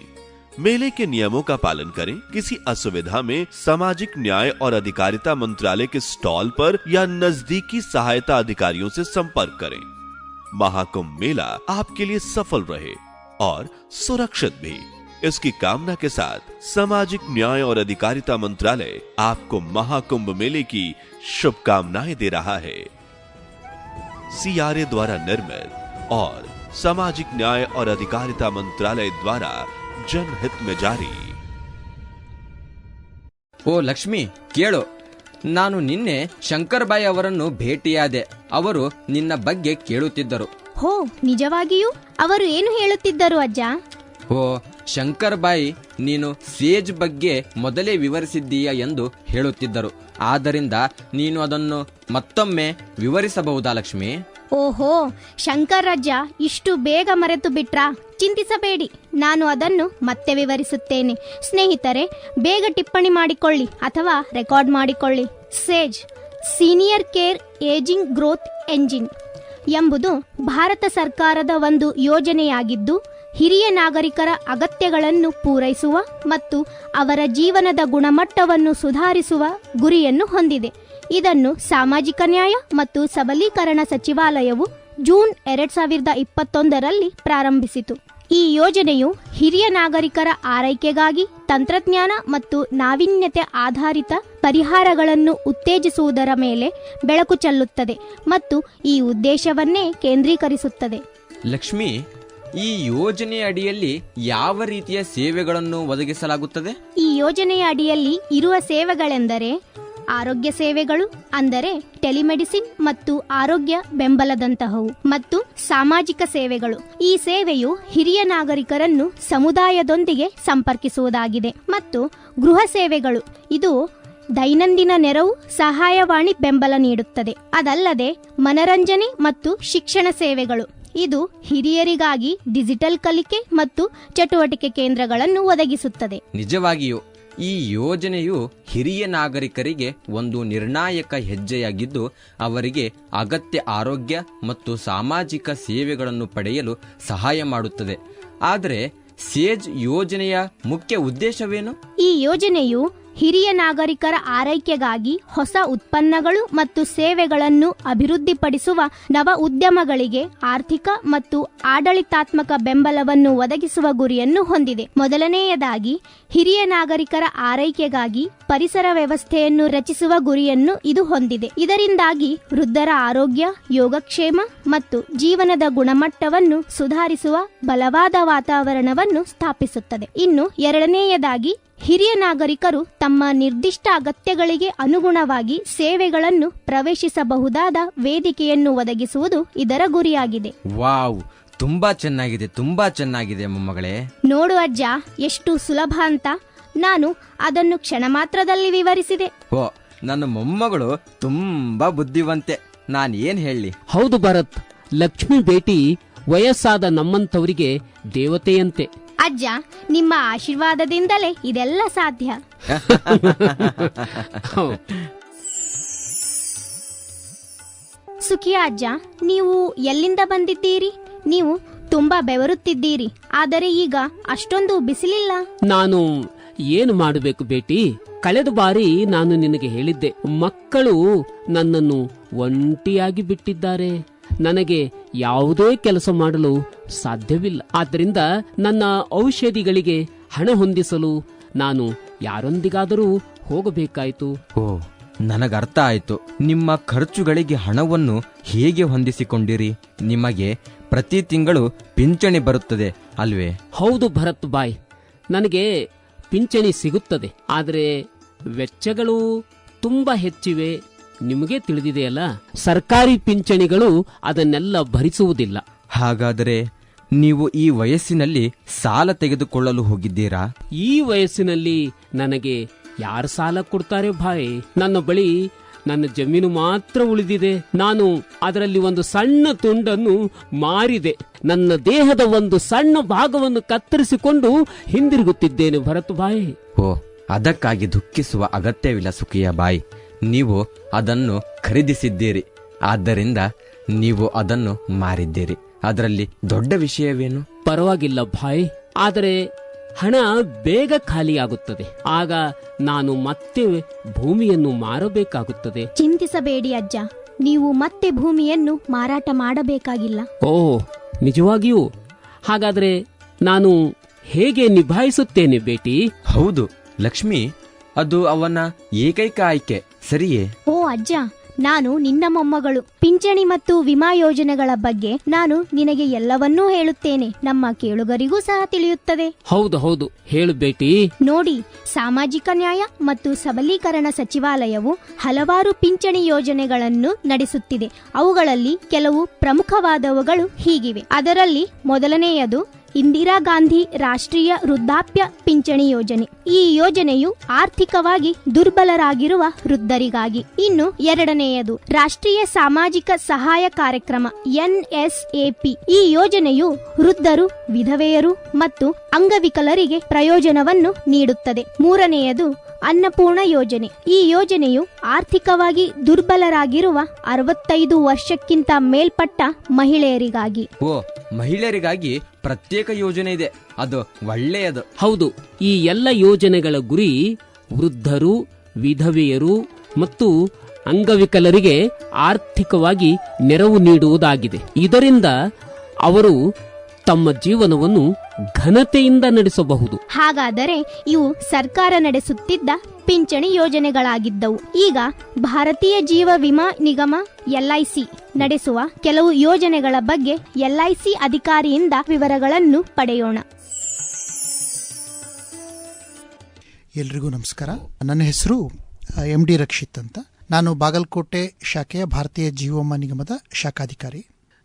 G: मेले के नियमों का पालन करें। किसी असुविधा में सामाजिक न्याय और अधिकारिता मंत्रालय के स्टॉल पर या नजदीकी सहायता अधिकारियों से संपर्क करें। महाकुंभ मेला आपके लिए सफल रहे और सुरक्षित भी, इसकी कामना के साथ सामाजिक न्याय और अधिकारिता मंत्रालय आपको महाकुंभ मेले की शुभकामनाएं दे रहा है। CRA द्वारा निर्मित और सामाजिक न्याय और अधिकारिता मंत्रालय द्वारा जनहित में जारी।
C: ಓ ಲಕ್ಷ್ಮಿ, ಕೇಳು, ನಾನು ನಿನ್ನೆ ಶಂಕರ್ ಬಾಯ್ ಅವರನ್ನು ಭೇಟಿಯಾದೆ. ಅವರು ನಿನ್ನ ಬಗ್ಗೆ ಕೇಳುತ್ತಿದ್ದರು.
D: ಹೋ, ನಿಜವಾಗಿಯೂ? ಅವರು ಏನು ಹೇಳುತ್ತಿದ್ದರು ಅಜ್ಜ?
C: ಓ, ಶಂಕರ್ ಬಾಯಿ ನೀನು ಸೇಜ್ ಬಗ್ಗೆ ಮೊದಲೇ ವಿವರಿಸಿದ್ದೀಯ ಎಂದು ಹೇಳುತ್ತಿದ್ದರು. ಆದ್ದರಿಂದ ನೀನು ಅದನ್ನು ಮತ್ತೊಮ್ಮೆ ವಿವರಿಸಬಹುದಾ ಲಕ್ಷ್ಮಿ?
D: ಓಹೋ, ಶಂಕರಜ್ಜ ಇಷ್ಟು ಬೇಗ ಮರೆತು ಬಿಟ್ರಾ? ಚಿಂತಿಸಬೇಡಿ, ನಾನು ಅದನ್ನು ಮತ್ತೆ ವಿವರಿಸುತ್ತೇನೆ. ಸ್ನೇಹಿತರೆ, ಬೇಗ ಟಿಪ್ಪಣಿ ಮಾಡಿಕೊಳ್ಳಿ ಅಥವಾ ರೆಕಾರ್ಡ್ ಮಾಡಿಕೊಳ್ಳಿ. SAGE, senior care ageing growth engine ಎಂಬುದು ಭಾರತ ಸರ್ಕಾರದ ಒಂದು ಯೋಜನೆಯಾಗಿದ್ದು, ಹಿರಿಯ ನಾಗರಿಕರ ಅಗತ್ಯಗಳನ್ನು ಪೂರೈಸುವ ಮತ್ತು ಅವರ ಜೀವನದ ಗುಣಮಟ್ಟವನ್ನು ಸುಧಾರಿಸುವ ಗುರಿಯನ್ನು ಹೊಂದಿದೆ. ಇದನ್ನು ಸಾಮಾಜಿಕ ನ್ಯಾಯ ಮತ್ತು ಸಬಲೀಕರಣ ಸಚಿವಾಲಯವು ಜೂನ್ 2021ರಲ್ಲಿ ಪ್ರಾರಂಭಿಸಿತು. ಈ ಯೋಜನೆಯು ಹಿರಿಯ ನಾಗರಿಕರ ಆರೈಕೆಗಾಗಿ ತಂತ್ರಜ್ಞಾನ ಮತ್ತು ನಾವೀನ್ಯತೆ ಆಧಾರಿತ ಪರಿಹಾರಗಳನ್ನು ಉತ್ತೇಜಿಸುವುದರ ಮೇಲೆ ಬೆಳಕು ಚೆಲ್ಲುತ್ತದೆ ಮತ್ತು ಈ ಉದ್ದೇಶವನ್ನೇ ಕೇಂದ್ರೀಕರಿಸುತ್ತದೆ.
C: ಲಕ್ಷ್ಮಿ, ಈ ಯೋಜನೆಯ ಅಡಿಯಲ್ಲಿ ಯಾವ ರೀತಿಯ ಸೇವೆಗಳನ್ನು ಒದಗಿಸಲಾಗುತ್ತದೆ?
D: ಈ ಯೋಜನೆಯ ಅಡಿಯಲ್ಲಿ ಇರುವ ಸೇವೆಗಳೆಂದರೆ ಆರೋಗ್ಯ ಸೇವೆಗಳು, ಅಂದರೆ ಟೆಲಿಮೆಡಿಸಿನ್ ಮತ್ತು ಆರೋಗ್ಯ ಬೆಂಬಲದಂತಹವು, ಮತ್ತು ಸಾಮಾಜಿಕ ಸೇವೆಗಳು. ಈ ಸೇವೆಯು ಹಿರಿಯ ನಾಗರಿಕರನ್ನು ಸಮುದಾಯದೊಂದಿಗೆ ಸಂಪರ್ಕಿಸುವುದಾಗಿದೆ. ಮತ್ತು ಗೃಹ ಸೇವೆಗಳು, ಇದು ದೈನಂದಿನ ನೆರವು, ಸಹಾಯವಾಣಿ ಬೆಂಬಲ ನೀಡುತ್ತದೆ. ಅದಲ್ಲದೆ ಮನರಂಜನೆ ಮತ್ತು ಶಿಕ್ಷಣ ಸೇವೆಗಳು, ಇದು ಹಿರಿಯರಿಗಾಗಿ ಡಿಜಿಟಲ್ ಕಲಿಕೆ ಮತ್ತು ಚಟುವಟಿಕೆ ಕೇಂದ್ರಗಳನ್ನು ಒದಗಿಸುತ್ತದೆ.
C: ನಿಜವಾಗಿಯೂ ಈ ಯೋಜನೆಯು ಹಿರಿಯ ನಾಗರಿಕರಿಗೆ ಒಂದು ನಿರ್ಣಾಯಕ ಹೆಜ್ಜೆಯಾಗಿದ್ದು, ಅವರಿಗೆ ಅಗತ್ಯ ಆರೋಗ್ಯ ಮತ್ತು ಸಾಮಾಜಿಕ ಸೇವೆಗಳನ್ನು ಪಡೆಯಲು ಸಹಾಯ ಮಾಡುತ್ತದೆ. ಆದರೆ ಸೇಜ್ ಯೋಜನೆಯ ಮುಖ್ಯ ಉದ್ದೇಶವೇನು?
D: ಈ ಯೋಜನೆಯು ಹಿರಿಯ ನಾಗರಿಕರ ಆರೈಕೆಗಾಗಿ ಹೊಸ ಉತ್ಪನ್ನಗಳು ಮತ್ತು ಸೇವೆಗಳನ್ನು ಅಭಿವೃದ್ಧಿಪಡಿಸುವ ನವ ಉದ್ಯಮಗಳಿಗೆ ಆರ್ಥಿಕ ಮತ್ತು ಆಡಳಿತಾತ್ಮಕ ಬೆಂಬಲವನ್ನು ಒದಗಿಸುವ ಗುರಿಯನ್ನು ಹೊಂದಿದೆ. ಮೊದಲನೆಯದಾಗಿ, ಹಿರಿಯ ನಾಗರಿಕರ ಆರೈಕೆಗಾಗಿ ಪರಿಸರ ವ್ಯವಸ್ಥೆಯನ್ನು ರಚಿಸುವ ಗುರಿಯನ್ನು ಇದು ಹೊಂದಿದೆ. ಇದರಿಂದಾಗಿ ವೃದ್ಧರ ಆರೋಗ್ಯ, ಯೋಗಕ್ಷೇಮ ಮತ್ತು ಜೀವನದ ಗುಣಮಟ್ಟವನ್ನು ಸುಧಾರಿಸುವ ಬಲವಾದ ವಾತಾವರಣವನ್ನು ಸ್ಥಾಪಿಸುತ್ತದೆ. ಇನ್ನು ಎರಡನೆಯದಾಗಿ, ಹಿರಿಯ ನಾಗರಿಕರು ತಮ್ಮ ನಿರ್ದಿಷ್ಟ ಅಗತ್ಯಗಳಿಗೆ ಅನುಗುಣವಾಗಿ ಸೇವೆಗಳನ್ನು ಪ್ರವೇಶಿಸಬಹುದಾದ ವೇದಿಕೆಯನ್ನು ಒದಗಿಸುವುದು ಇದರ ಗುರಿಯಾಗಿದೆ.
C: ವಾವ್, ತುಂಬಾ ಚೆನ್ನಾಗಿದೆ ಮೊಮ್ಮಗಳೇ.
D: ನೋಡು ಅಜ್ಜ, ಎಷ್ಟು ಸುಲಭ ಅಂತ. ನಾನು ಅದನ್ನು ಕ್ಷಣ ಮಾತ್ರದಲ್ಲಿ ವಿವರಿಸಿದೆ.
C: ಓ, ನನ್ನ ಮೊಮ್ಮಗಳು ತುಂಬಾ ಬುದ್ಧಿವಂತೆ. ನಾನು ಏನ್ ಹೇಳಿ?
F: ಹೌದು ಭರತ್, ಲಕ್ಷ್ಮಿ ಭೇಟಿ ವಯಸ್ಸಾದ ನಮ್ಮಂತವರಿಗೆ ದೇವತೆಯಂತೆ.
D: ಅಜ್ಜ, ನಿಮ್ಮ ಆಶೀರ್ವಾದದಿಂದಲೇ ಇದೆಲ್ಲ ಸಾಧ್ಯ. ಸುಖಿಯಾ ಅಜ್ಜ, ನೀವು ಎಲ್ಲಿಂದ ಬಂದಿದ್ದೀರಿ? ನೀವು ತುಂಬಾ ಬೆವರುತ್ತಿದ್ದೀರಿ, ಆದರೆ ಈಗ ಅಷ್ಟೊಂದು ಬಿಸಿಲಿಲ್ಲ.
F: ನಾನು ಏನು ಮಾಡಬೇಕು ಬೇಟಿ? ಕಳೆದ ಬಾರಿ ನಾನು ನಿನಗೆ ಹೇಳಿದ್ದೆ, ಮಕ್ಕಳು ನನ್ನನ್ನು ಒಂಟಿಯಾಗಿ ಬಿಟ್ಟಿದ್ದಾರೆ. ನನಗೆ ಯಾವುದೇ ಕೆಲಸ ಮಾಡಲು ಸಾಧ್ಯವಿಲ್ಲ. ಆದ್ದರಿಂದ ನನ್ನ ಔಷಧಿಗಳಿಗೆ ಹಣ ಹೊಂದಿಸಲು ನಾನು ಯಾರೊಂದಿಗಾದರೂ ಹೋಗಬೇಕಾಯಿತು.
C: ಓ, ನನಗರ್ಥ ಆಯ್ತು. ನಿಮ್ಮ ಖರ್ಚುಗಳಿಗೆ ಹಣವನ್ನು ಹೇಗೆ ಹೊಂದಿಸಿಕೊಂಡಿರಿ? ನಿಮಗೆ ಪ್ರತಿ ತಿಂಗಳು ಪಿಂಚಣಿ ಬರುತ್ತದೆ ಅಲ್ವೇ?
F: ಹೌದು ಭರತ್ ಬಾಯ್, ನನಗೆ ಪಿಂಚಣಿ ಸಿಗುತ್ತದೆ. ಆದರೆ ವೆಚ್ಚಗಳು ತುಂಬಾ ಹೆಚ್ಚಿವೆ. ನಿಮಗೆ ತಿಳಿದಿದೆಯಲ್ಲ, ಸರ್ಕಾರಿ ಪಿಂಚಣಿಗಳು ಅದನ್ನೆಲ್ಲ ಭರಿಸುವುದಿಲ್ಲ.
C: ಹಾಗಾದರೆ ನೀವು ಈ ವಯಸ್ಸಿನಲ್ಲಿ ಸಾಲ ತೆಗೆದುಕೊಳ್ಳಲು ಹೋಗಿದ್ದೀರಾ?
F: ಈ ವಯಸ್ಸಿನಲ್ಲಿ ನನಗೆ ಯಾರು ಸಾಲ ಕೊಡ್ತಾರೆ ಭಾಯ್? ನನ್ನ ಬಳಿ ನನ್ನ ಜಮೀನು ಮಾತ್ರ ಉಳಿದಿದೆ. ನಾನು ಅದರಲ್ಲಿ ಒಂದು ಸಣ್ಣ ತುಂಡನ್ನು ಮಾರಿದೆ. ನನ್ನ ದೇಹದ ಒಂದು ಸಣ್ಣ ಭಾಗವನ್ನು ಕತ್ತರಿಸಿಕೊಂಡು ಹಿಂದಿರುಗುತ್ತಿದ್ದೇನೆ ಭರತ್ ಭಾಯ್.
C: ಓ, ಅದಕ್ಕಾಗಿ ದುಃಖಿಸುವ ಅಗತ್ಯವಿಲ್ಲ ಸುಖಿಯ ಬಾಯಿ. ನೀವು ಅದನ್ನು ಖರೀದಿಸಿದ್ದೀರಿ, ಆದ್ದರಿಂದ ನೀವು ಅದನ್ನು ಮಾರಿದ್ದೀರಿ. ಅದರಲ್ಲಿ ದೊಡ್ಡ ವಿಷಯವೇನು?
F: ಪರವಾಗಿಲ್ಲ ಭಾಯ್, ಆದರೆ ಹಣ ಬೇಗ ಖಾಲಿಯಾಗುತ್ತದೆ. ಆಗ ನಾನು ಮತ್ತೆ ಭೂಮಿಯನ್ನು ಮಾರಬೇಕಾಗುತ್ತದೆ.
D: ಚಿಂತಿಸಬೇಡಿ ಅಜ್ಜ, ನೀವು ಮತ್ತೆ ಭೂಮಿಯನ್ನು ಮಾರಾಟ ಮಾಡಬೇಕಾಗಿಲ್ಲ.
F: ಓ, ನಿಜವಾಗಿಯೂ? ಹಾಗಾದರೆ ನಾನು ಹೇಗೆ ನಿಭಾಯಿಸುತ್ತೇನೆ ಬೇಟಿ?
C: ಹೌದು ಲಕ್ಷ್ಮಿ, ಅದು ಅವನ ಏಕೈಕ ಆಯ್ಕೆ, ಸರಿಯೇ?
D: ಓ ಅಜ್ಜ, ನಾನು ನಿನ್ನ ಮೊಮ್ಮಗಳು. ಪಿಂಚಣಿ ಮತ್ತು ವಿಮಾ ಯೋಜನೆಗಳ ಬಗ್ಗೆ ನಾನು ನಿನಗೆ ಎಲ್ಲವನ್ನೂ ಹೇಳುತ್ತೇನೆ. ನಮ್ಮ ಕೇಳುಗರಿಗೂ ಸಹ ತಿಳಿಯುತ್ತದೆ.
F: ಹೌದು ಹೌದು, ಹೇಳು ಬೇಟಿ.
D: ನೋಡಿ, ಸಾಮಾಜಿಕ ನ್ಯಾಯ ಮತ್ತು ಸಬಲೀಕರಣ ಸಚಿವಾಲಯವು ಹಲವಾರು ಪಿಂಚಣಿ ಯೋಜನೆಗಳನ್ನು ನಡೆಸುತ್ತಿದೆ. ಅವುಗಳಲ್ಲಿ ಕೆಲವು ಪ್ರಮುಖವಾದವುಗಳು ಹೀಗಿವೆ. ಅದರಲ್ಲಿ ಮೊದಲನೆಯದು ಇಂದಿರಾ ಗಾಂಧಿ ರಾಷ್ಟ್ರೀಯ ವೃದ್ಧಾಪ್ಯ ಪಿಂಚಣಿ ಯೋಜನೆ. ಈ ಯೋಜನೆಯು ಆರ್ಥಿಕವಾಗಿ ದುರ್ಬಲರಾಗಿರುವ ವೃದ್ಧರಿಗಾಗಿ. ಇನ್ನು ಎರಡನೆಯದು ರಾಷ್ಟ್ರೀಯ ಸಾಮಾಜಿಕ ಸಹಾಯ ಕಾರ್ಯಕ್ರಮ NSAP. ಈ ಯೋಜನೆಯು ವೃದ್ಧರು, ವಿಧವೆಯರು ಮತ್ತು ಅಂಗವಿಕಲರಿಗೆ ಪ್ರಯೋಜನವನ್ನು ನೀಡುತ್ತದೆ. ಮೂರನೆಯದು ಅನ್ನಪೂರ್ಣ ಯೋಜನೆ. ಈ ಯೋಜನೆಯು ಆರ್ಥಿಕವಾಗಿ ದುರ್ಬಲರಾಗಿರುವ 65 ವರ್ಷಕ್ಕಿಂತ ಮೇಲ್ಪಟ್ಟ ಮಹಿಳೆಯರಿಗಾಗಿ.
C: ಓ, ಮಹಿಳೆಯರಿಗಾಗಿ ಪ್ರತ್ಯೇಕ ಯೋಜನೆ ಇದೆ, ಅದು ಒಳ್ಳೆಯದು.
F: ಹೌದು, ಈ ಎಲ್ಲ ಯೋಜನೆಗಳ ಗುರಿ ವೃದ್ಧರು, ವಿಧವೆಯರು ಮತ್ತು ಅಂಗವಿಕಲರಿಗೆ ಆರ್ಥಿಕವಾಗಿ ನೆರವು ನೀಡುವುದಾಗಿದೆ. ಇದರಿಂದ ಅವರು ತಮ್ಮ ಜೀವನವನ್ನು ಘನತೆಯಿಂದ ನಡೆಸಬಹುದು.
D: ಹಾಗಾದರೆ ಇವು ಸರ್ಕಾರ ನಡೆಸುತ್ತಿದ್ದ ಪಿಂಚಣಿ ಯೋಜನೆಗಳಾಗಿದ್ದವು. ಈಗ ಭಾರತೀಯ ಜೀವ ವಿಮಾ ನಿಗಮ LIC ನಡೆಸುವ ಕೆಲವು ಯೋಜನೆಗಳ ಬಗ್ಗೆ LIC ಅಧಿಕಾರಿಯಿಂದ ವಿವರಗಳನ್ನು ಪಡೆಯೋಣ.
H: ಎಲ್ರಿಗೂ ನಮಸ್ಕಾರ. ನನ್ನ ಹೆಸರು MD ರಕ್ಷಿತ್ ಅಂತ. ನಾನು ಬಾಗಲಕೋಟೆ ಶಾಖೆಯ ಭಾರತೀಯ ಜೀವ ವಿಮಾ ನಿಗಮದ ಶಾಖಾಧಿಕಾರಿ.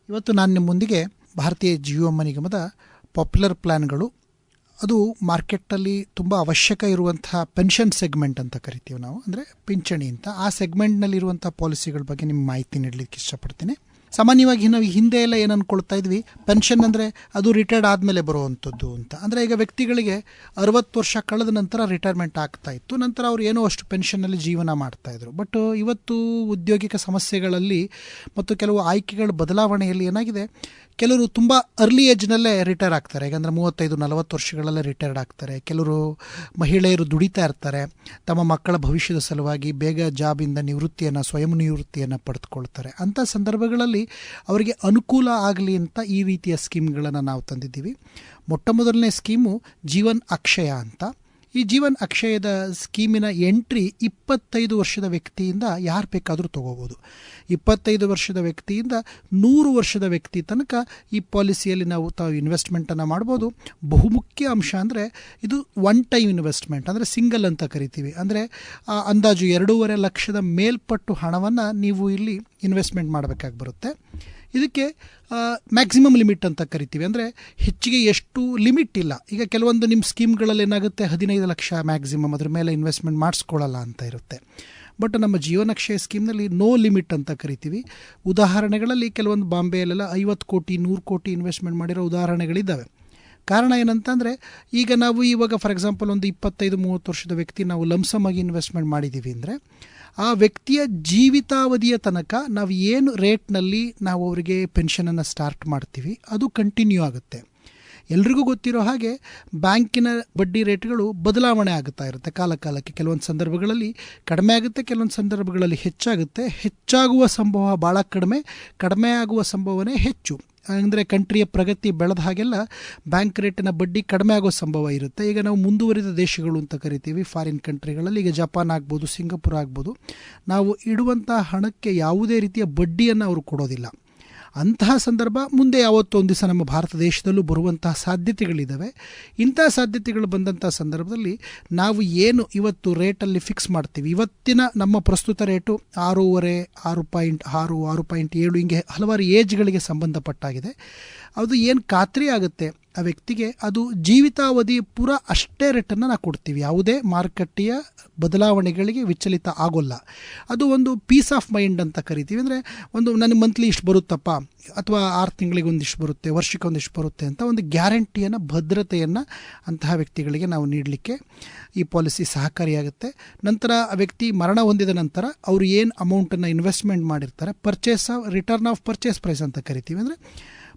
H: ಇವತ್ತು ನಾನು ನಿಮ್ಮೊಂದಿಗೆ ಭಾರತೀಯ ಜೀವ ವಿಮಾ ನಿಗಮದ ಪಾಪ್ಯುಲರ್ ಪ್ಲ್ಯಾನ್ಗಳು, ಅದು ಮಾರ್ಕೆಟಲ್ಲಿ ತುಂಬ ಅವಶ್ಯಕ ಇರುವಂತಹ ಪೆನ್ಷನ್ ಸೆಗ್ಮೆಂಟ್ ಅಂತ ಕರಿತೀವಿ ನಾವು, ಅಂದರೆ ಪಿಂಚಣಿ ಅಂತ. ಆ ಸೆಗ್ಮೆಂಟ್ನಲ್ಲಿರುವಂಥ ಪಾಲಿಸಿಗಳ ಬಗ್ಗೆ ನಿಮ್ಗೆ ಮಾಹಿತಿ ನೀಡಲಿಕ್ಕೆ ಇಷ್ಟಪಡ್ತೀನಿ. ಸಾಮಾನ್ಯವಾಗಿ ನಾವು ಹಿಂದೆ ಎಲ್ಲ ಏನು ಅಂದ್ಕೊಳ್ತಾ ಇದ್ವಿ, ಪೆನ್ಷನ್ ಅಂದರೆ ಅದು ರಿಟೈರ್ಡ್ ಆದಮೇಲೆ ಬರುವಂಥದ್ದು ಅಂತ. ಅಂದರೆ ಈಗ ವ್ಯಕ್ತಿಗಳಿಗೆ 60 ವರ್ಷ ಕಳೆದ ನಂತರ ರಿಟೈರ್ಮೆಂಟ್ ಆಗ್ತಾ ಇತ್ತು, ನಂತರ ಅವ್ರು ಏನೋ ಅಷ್ಟು ಪೆನ್ಷನ್ನಲ್ಲಿ ಜೀವನ ಮಾಡ್ತಾಯಿದ್ರು. ಬಟ್ ಇವತ್ತು ಉದ್ಯೋಗಿಕ ಸಮಸ್ಯೆಗಳಲ್ಲಿ ಮತ್ತು ಕೆಲವು ಆಯ್ಕೆಗಳ ಬದಲಾವಣೆಯಲ್ಲಿ ಏನಾಗಿದೆ, ಕೆಲವರು ತುಂಬ ಅರ್ಲಿ ಏಜ್ನಲ್ಲೇ ರಿಟೈರ್ ಆಗ್ತಾರೆ. ಯಾಕಂದರೆ 35-40 ವರ್ಷಗಳಲ್ಲೇ ರಿಟೈರ್ಡ್ ಆಗ್ತಾರೆ. ಕೆಲವರು ಮಹಿಳೆಯರು ದುಡಿತಾ ಇರ್ತಾರೆ, ತಮ್ಮ ಮಕ್ಕಳ ಭವಿಷ್ಯದ ಸಲುವಾಗಿ ಬೇಗ ಜಾಬಿಂದ ನಿವೃತ್ತಿಯನ್ನು, ಸ್ವಯಂ ನಿವೃತ್ತಿಯನ್ನು ಪಡೆದುಕೊಳ್ತಾರೆ. ಅಂಥ ಸಂದರ್ಭಗಳಲ್ಲಿ ಅವರಿಗೆ ಅನುಕೂಲ ಆಗಲಿ ಅಂತ ಈ ರೀತಿಯ ಸ್ಕೀಮ್ಗಳನ್ನು ನಾವು ತಂದಿದ್ದೀವಿ. ಮೊಟ್ಟ ಮೊದಲನೇ ಸ್ಕೀಮು ಜೀವನ್ ಅಕ್ಷಯ ಅಂತ. ಈ ಜೀವನ್ ಅಕ್ಷಯದ ಸ್ಕೀಮಿನ ಎಂಟ್ರಿ 25 ವರ್ಷದ ವ್ಯಕ್ತಿಯಿಂದ ಯಾರು ಬೇಕಾದರೂ ತೊಗೋಬೋದು. 25 ವರ್ಷದ ವ್ಯಕ್ತಿಯಿಂದ 100 ವರ್ಷದ ವ್ಯಕ್ತಿ ತನಕ ಈ ಪಾಲಿಸಿಯಲ್ಲಿ ತಾವು ಇನ್ವೆಸ್ಟ್ಮೆಂಟನ್ನು ಮಾಡ್ಬೋದು. ಬಹುಮುಖ್ಯ ಅಂಶ ಅಂದರೆ ಇದು ಒನ್ ಟೈಮ್ ಇನ್ವೆಸ್ಟ್ಮೆಂಟ್, ಅಂದರೆ ಸಿಂಗಲ್ ಅಂತ ಕರಿತೀವಿ. ಅಂದರೆ ಅಂದಾಜು 2.5 ಲಕ್ಷದ ಮೇಲ್ಪಟ್ಟು ಹಣವನ್ನು ನೀವು ಇಲ್ಲಿ ಇನ್ವೆಸ್ಟ್ಮೆಂಟ್ ಮಾಡಬೇಕಾಗಿ ಬರುತ್ತೆ. ಇದಕ್ಕೆ ಮ್ಯಾಕ್ಸಿಮಮ್ ಲಿಮಿಟ್ ಅಂತ ಕರಿತೀವಿ, ಅಂದರೆ ಹೆಚ್ಚಿಗೆ ಎಷ್ಟು ಲಿಮಿಟ್ ಇಲ್ಲ. ಈಗ ಕೆಲವೊಂದು ನಿಮ್ಮ ಸ್ಕೀಮ್ಗಳಲ್ಲಿ ಏನಾಗುತ್ತೆ, 15 ಲಕ್ಷ ಮ್ಯಾಕ್ಸಿಮಮ್, ಅದ್ರ ಮೇಲೆ ಇನ್ವೆಸ್ಟ್ಮೆಂಟ್ ಮಾಡಿಸ್ಕೊಳ್ಳಲ್ಲ ಅಂತ ಇರುತ್ತೆ. ಬಟ್ ನಮ್ಮ ಜೀವನಕ್ಷಯ ಸ್ಕೀಮ್ನಲ್ಲಿ ನೋ ಲಿಮಿಟ್ ಅಂತ ಕರಿತೀವಿ. ಉದಾಹರಣೆಗಳಲ್ಲಿ ಕೆಲವೊಂದು ಬಾಂಬೆಯಲ್ಲೆಲ್ಲ 50 ಕೋಟಿ 100 ಕೋಟಿ ಇನ್ವೆಸ್ಟ್ಮೆಂಟ್ ಮಾಡಿರೋ ಉದಾಹರಣೆಗಳಿದ್ದಾವೆ. ಕಾರಣ ಏನಂತಂದರೆ, ಈಗ ನಾವು ಇವಾಗ ಫಾರ್ ಎಕ್ಸಾಂಪಲ್ ಒಂದು 25-30 ವರ್ಷದ ವ್ಯಕ್ತಿ ನಾವು ಲಂಸಮ್ ಆಗಿ ಇನ್ವೆಸ್ಟ್ಮೆಂಟ್ ಮಾಡಿದ್ದೀವಿ ಅಂದರೆ, ಆ ವ್ಯಕ್ತಿಯ ಜೀವಿತಾವಧಿಯ ತನಕ ನಾವು ಏನು ರೇಟ್ನಲ್ಲಿ ನಾವು ಅವರಿಗೆ ಪೆನ್ಷನನ್ನು ಸ್ಟಾರ್ಟ್ ಮಾಡ್ತೀವಿ ಅದು ಕಂಟಿನ್ಯೂ ಆಗುತ್ತೆ. ಎಲ್ರಿಗೂ ಗೊತ್ತಿರೋ ಹಾಗೆ ಬ್ಯಾಂಕಿನ ಬಡ್ಡಿ ರೇಟ್ಗಳು ಬದಲಾವಣೆ ಆಗುತ್ತಾ ಇರುತ್ತೆ ಕಾಲ ಕಾಲಕ್ಕೆ. ಕೆಲವೊಂದು ಸಂದರ್ಭಗಳಲ್ಲಿ ಕಡಿಮೆ ಆಗುತ್ತೆ, ಕೆಲವೊಂದು ಸಂದರ್ಭಗಳಲ್ಲಿ ಹೆಚ್ಚಾಗುತ್ತೆ. ಹೆಚ್ಚಾಗುವ ಸಂಭವ ಭಾಳ ಕಡಿಮೆ, ಕಡಿಮೆ ಆಗುವ ಸಂಭವನೇ ಹೆಚ್ಚು. ಅಂದರೆ ಕಂಟ್ರಿಯ ಪ್ರಗತಿ ಬೆಳೆದ ಹಾಗೆಲ್ಲ ಬ್ಯಾಂಕ್ ರೇಟಿನ ಬಡ್ಡಿ ಕಡಿಮೆ ಆಗೋ ಸಂಭವ ಇರುತ್ತೆ. ಈಗ ನಾವು ಮುಂದುವರಿದ ದೇಶಗಳು ಅಂತ ಕರಿತೀವಿ, ಫಾರಿನ್ ಕಂಟ್ರಿಗಳಲ್ಲಿ, ಈಗ ಜಪಾನ್ ಆಗ್ಬೋದು, ಸಿಂಗಪುರ ಆಗ್ಬೋದು, ನಾವು ಇಡುವಂಥ ಹಣಕ್ಕೆ ಯಾವುದೇ ರೀತಿಯ ಬಡ್ಡಿಯನ್ನು ಅವರು ಕೊಡೋದಿಲ್ಲ. ಅಂತಹ ಸಂದರ್ಭ ಮುಂದೆ ಯಾವತ್ತೋ ಒಂದು ದಿವಸ ನಮ್ಮ ಭಾರತ ದೇಶದಲ್ಲೂ ಬರುವಂತಹ ಸಾಧ್ಯತೆಗಳಿದ್ದಾವೆ. ಇಂತಹ ಸಾಧ್ಯತೆಗಳು ಬಂದಂಥ ಸಂದರ್ಭದಲ್ಲಿ ನಾವು ಏನು ಇವತ್ತು ರೇಟಲ್ಲಿ ಫಿಕ್ಸ್ ಮಾಡ್ತೀವಿ, ಇವತ್ತಿನ ನಮ್ಮ ಪ್ರಸ್ತುತ ರೇಟು 6.5, 6.6, 6.7 ಹಿಂಗೆ ಹಲವಾರು ಏಜ್ಗಳಿಗೆ ಸಂಬಂಧಪಟ್ಟಾಗಿದೆ. ಅದು ಏನು ಖಾತ್ರಿ ಆಗುತ್ತೆ ಆ ವ್ಯಕ್ತಿಗೆ, ಅದು ಜೀವಿತಾವಧಿ ಪೂರ ಅಷ್ಟೇ ರೇಟನ್ನು ನಾವು ಕೊಡ್ತೀವಿ. ಯಾವುದೇ ಮಾರುಕಟ್ಟೆಯ ಬದಲಾವಣೆಗಳಿಗೆ ವಿಚಲಿತ ಆಗೋಲ್ಲ. ಅದು ಒಂದು ಪೀಸ್ ಆಫ್ ಮೈಂಡ್ ಅಂತ ಕರಿತೀವಿ. ಅಂದರೆ ಒಂದು ನನಗೆ ಮಂತ್ಲಿ ಇಷ್ಟು ಬರುತ್ತಪ್ಪ, ಅಥವಾ 6 ತಿಂಗಳಿಗೆ ಒಂದಿಷ್ಟು ಬರುತ್ತೆ, ವರ್ಷಕ್ಕೆ ಒಂದಿಷ್ಟು ಬರುತ್ತೆ ಅಂತ ಒಂದು ಗ್ಯಾರಂಟಿಯನ್ನು, ಭದ್ರತೆಯನ್ನು ಅಂತಹ ವ್ಯಕ್ತಿಗಳಿಗೆ ನಾವು ನೀಡಲಿಕ್ಕೆ ಈ ಪಾಲಿಸಿ ಸಹಕಾರಿಯಾಗುತ್ತೆ. ನಂತರ ಆ ವ್ಯಕ್ತಿ ಮರಣ ಹೊಂದಿದ ನಂತರ ಅವರು ಏನು ಅಮೌಂಟನ್ನು ಇನ್ವೆಸ್ಟ್ಮೆಂಟ್ ಮಾಡಿರ್ತಾರೆ, ರಿಟರ್ನ್ ಆಫ್ ಪರ್ಚೇಸ್ ಪ್ರೈಸ್ ಅಂತ ಕರಿತೀವಿ. ಅಂದರೆ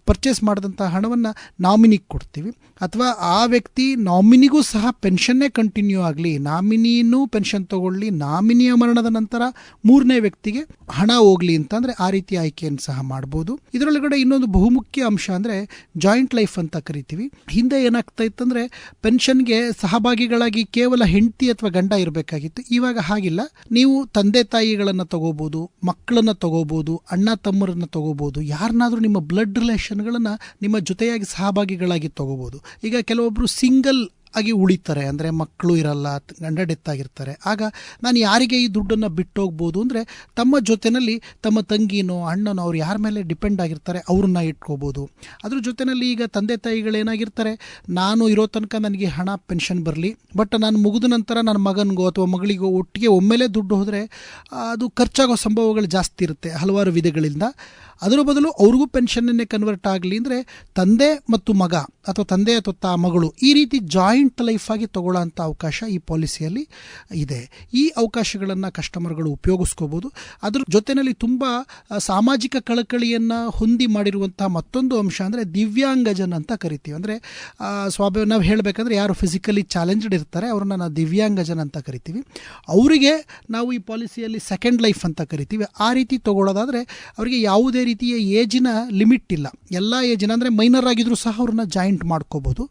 H: ಪರ್ಚೇಸ್ ಮಾಡಿದಂಥ ಹಣವನ್ನು ನಾಮಿನಿಗೆ ಕೊಡ್ತೀವಿ, ಅಥವಾ ಆ ವ್ಯಕ್ತಿ ನಾಮಿನಿಗೂ ಸಹ ಪೆನ್ಷನ್ನೇ ಕಂಟಿನ್ಯೂ ಆಗಲಿ, ನಾಮಿನಿನೂ ಪೆನ್ಷನ್ ತೊಗೊಳ್ಳಿ, ನಾಮಿನಿಯ ಮರಣದ ನಂತರ 3ನೇ ವ್ಯಕ್ತಿಗೆ ಹಣ ಹೋಗಲಿ ಅಂತಂದರೆ ಆ ರೀತಿ ಆಯ್ಕೆಯನ್ನು ಸಹ ಮಾಡ್ಬೋದು. ಇದರೊಳಗಡೆ ಇನ್ನೊಂದು ಬಹುಮುಖ್ಯ ಅಂಶ ಅಂದರೆ ಜಾಯಿಂಟ್ ಲೈಫ್ ಅಂತ ಕರಿತೀವಿ. ಹಿಂದೆ ಏನಾಗ್ತಾ ಇತ್ತಂದರೆ ಪೆನ್ಷನ್ಗೆ ಸಹಭಾಗಿಗಳಾಗಿ ಕೇವಲ ಹೆಂಡತಿ ಅಥವಾ ಗಂಡ ಇರಬೇಕಾಗಿತ್ತು. ಇವಾಗ ಹಾಗಿಲ್ಲ. ನೀವು ತಂದೆ ತಾಯಿಗಳನ್ನು ತಗೋಬೋದು, ಮಕ್ಕಳನ್ನು ತಗೋಬೋದು, ಅಣ್ಣ ತಮ್ಮರನ್ನು ತಗೋಬೋದು, ಯಾರನ್ನಾದರೂ ನಿಮ್ಮ ಬ್ಲಡ್ ರಿಲೇಷನ್ಗಳನ್ನು ನಿಮ್ಮ ಜೊತೆಯಾಗಿ ಸಹಭಾಗಿಗಳಾಗಿ ತಗೋಬೋದು. ಈಗ ಕೆಲವೊಬ್ಬರು ಸಿಂಗಲ್ ಆಗಿ ಉಳಿತಾರೆ, ಅಂದರೆ ಮಕ್ಕಳು ಇರಲ್ಲ, ಗಂಡ ಡೆತ್ ಆಗಿರ್ತಾರೆ. ಆಗ ನಾನು ಯಾರಿಗೆ ಈ ದುಡ್ಡನ್ನು ಬಿಟ್ಟೋಗ್ಬೋದು ಅಂದರೆ ತಮ್ಮ ಜೊತೆಯಲ್ಲಿ ತಮ್ಮ ತಂಗಿನೋ ಅಣ್ಣನೋ ಅವ್ರು ಯಾರ ಮೇಲೆ ಡಿಪೆಂಡ್ ಆಗಿರ್ತಾರೆ ಅವ್ರನ್ನ ಇಟ್ಕೋಬೋದು. ಅದ್ರ ಜೊತೆಯಲ್ಲಿ ಈಗ ತಂದೆ ತಾಯಿಗಳೇನಾಗಿರ್ತಾರೆ, ನಾನು ಇರೋ ತನಕ ನನಗೆ ಹಣ ಪೆನ್ಷನ್ ಬರಲಿ, ಬಟ್ ನಾನು ಮುಗಿದ ನಂತರ ನನ್ನ ಮಗನಿಗೋ ಅಥವಾ ಮಗಳಿಗೋ ಒಟ್ಟಿಗೆ ಒಮ್ಮೆಲೇ ದುಡ್ಡು ಹೋದರೆ ಅದು ಖರ್ಚಾಗೋ ಸಂಭವಗಳು ಜಾಸ್ತಿ ಇರುತ್ತೆ ಹಲವಾರು ವಿಧಗಳಿಂದ. ಅದರ ಬದಲು ಅವ್ರಿಗೂ ಪೆನ್ಷನ್ನೇ ಕನ್ವರ್ಟ್ ಆಗಲಿ ಅಂದರೆ ತಂದೆ ಮತ್ತು ಮಗ ಅಥವಾ ತಂದೆ ಅಥವಾ ಮಗಳು ಈ ರೀತಿ ಜಾಯಿಂಟ್ ಲೈಫ್ ಆಗಿ ತಗೊಳ್ಳೋ ಅಂಥ ಅವಕಾಶ ಈ ಪಾಲಿಸಿಯಲ್ಲಿ ಇದೆ. ಈ ಅವಕಾಶಗಳನ್ನು ಕಸ್ಟಮರ್ಗಳು ಉಪಯೋಗಿಸ್ಕೋಬೋದು. ಅದ್ರ ಜೊತೆಯಲ್ಲಿ ತುಂಬ ಸಾಮಾಜಿಕ ಕಳಕಳಿಯನ್ನು ಹೊಂದಿ ಮಾಡಿರುವಂಥ ಮತ್ತೊಂದು ಅಂಶ ಅಂದರೆ ದಿವ್ಯಾಂಗಜನ್ ಅಂತ ಕರಿತೀವಿ. ಅಂದರೆ ನಾವು ಹೇಳಬೇಕಂದ್ರೆ ಯಾರು ಫಿಸಿಕಲಿ ಚಾಲೆಂಜ್ಡ್ ಇರ್ತಾರೆ ಅವ್ರನ್ನ ನಾವು ದಿವ್ಯಾಂಗಜನ್ ಅಂತ ಕರಿತೀವಿ. ಅವರಿಗೆ ನಾವು ಈ ಪಾಲಿಸಿಯಲ್ಲಿ ಸೆಕೆಂಡ್ ಲೈಫ್ ಅಂತ ಕರಿತೀವಿ. ಆ ರೀತಿ ತಗೊಳ್ಳೋದಾದರೆ ಅವರಿಗೆ ಯಾವುದೇ ರೀತಿಯ ಏಜಿನ ಲಿಮಿಟ್ ಇಲ್ಲ. ಎಲ್ಲ ಏಜಿನ ಅಂದರೆ ಮೈನರ್ ಆಗಿದ್ರೂ ಸಹ ಅವ್ರನ್ನ ಜಾಯಿಂಟ್ ಮಾಡ್ಕೋಬೋದು.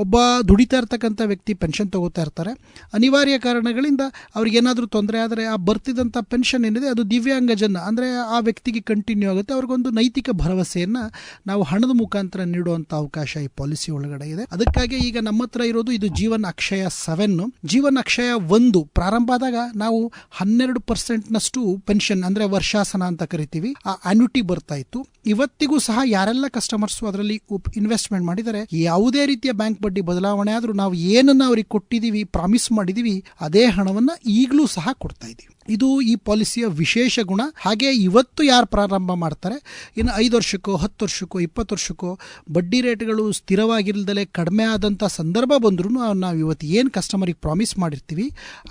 H: ಒಬ್ಬ ದುಡಿತಾ ಇರ್ತಕ್ಕಂಥ ವ್ಯಕ್ತಿ ಪೆನ್ಷನ್ ತಗೋತಾ ಇರ್ತಾರೆ, ಅನಿವಾರ್ಯ ಕಾರಣಗಳಿಂದ ಅವ್ರಿಗೇನಾದರೂ ತೊಂದರೆ ಆದರೆ ಆ ಬರ್ತಿದ್ದಂಥ ಪೆನ್ಷನ್ ಏನಿದೆ ಅದು ದಿವ್ಯಾಂಗಜನ ಅಂದರೆ ಆ ವ್ಯಕ್ತಿಗೆ ಕಂಟಿನ್ಯೂ ಆಗುತ್ತೆ. ಅವ್ರಿಗೊಂದು ನೈತಿಕ ಭರವಸೆಯನ್ನು ನಾವು ಹಣದ ಮುಖಾಂತರ ನೀಡುವಂಥ ಅವಕಾಶ ಈ ಪಾಲಿಸಿ ಒಳಗಡೆ ಇದೆ. ಅದಕ್ಕಾಗಿ ಈಗ ನಮ್ಮ ಹತ್ರ ಇರೋದು ಇದು ಜೀವನ್ ಅಕ್ಷಯ 7. ಜೀವನ್ ಅಕ್ಷಯ 1 ಪ್ರಾರಂಭ ಆದಾಗ ನಾವು 12% ಪೆನ್ಷನ್ ಅಂದರೆ ವರ್ಷಾಸನ ಅಂತ ಕರಿತೀವಿ, ಆ ಅನ್ಯುಟಿ ಬರ್ತಾ ಇತ್ತು. ಇವತ್ತಿಗೂ ಸಹ ಯಾರೆಲ್ಲ ಕಸ್ಟಮರ್ಸು ಅದರಲ್ಲಿ ಇನ್ವೆಸ್ಟ್ಮೆಂಟ್ ಮಾಡಿದರೆ ಯಾವುದೇ ರೀತಿಯ ಬ್ಯಾಂಕ್ ಬಡ್ಡಿ ಬದಲಾವಣೆ ಆದರೂ ನಾವು ಏನನ್ನ ಅವ್ರಿಗೆ ಕೊಟ್ಟಿದ್ದೀವಿ, ಪ್ರಾಮಿಸ್ ಮಾಡಿದ್ದೀವಿ, ಅದೇ ಹಣವನ್ನು ಈಗಲೂ ಸಹ ಕೊಡ್ತಾ ಇದ್ದೀವಿ. ಇದು ಈ ಪಾಲಿಸಿಯ ವಿಶೇಷ ಗುಣ. ಹಾಗೆ ಇವತ್ತು ಯಾರು ಪ್ರಾರಂಭ ಮಾಡ್ತಾರೆ, ಇನ್ನು 5 ವರ್ಷಕ್ಕೋ 10 ವರ್ಷಕ್ಕೋ 20 ವರ್ಷಕ್ಕೋ ಬಡ್ಡಿ ರೇಟ್ಗಳು ಸ್ಥಿರವಾಗಿಲ್ದಲೇ ಕಡಿಮೆ ಆದಂಥ ಸಂದರ್ಭ ಬಂದ್ರೂ ನಾವು ಇವತ್ತು ಏನು ಕಸ್ಟಮರಿಗೆ ಪ್ರಾಮಿಸ್ ಮಾಡಿರ್ತೀವಿ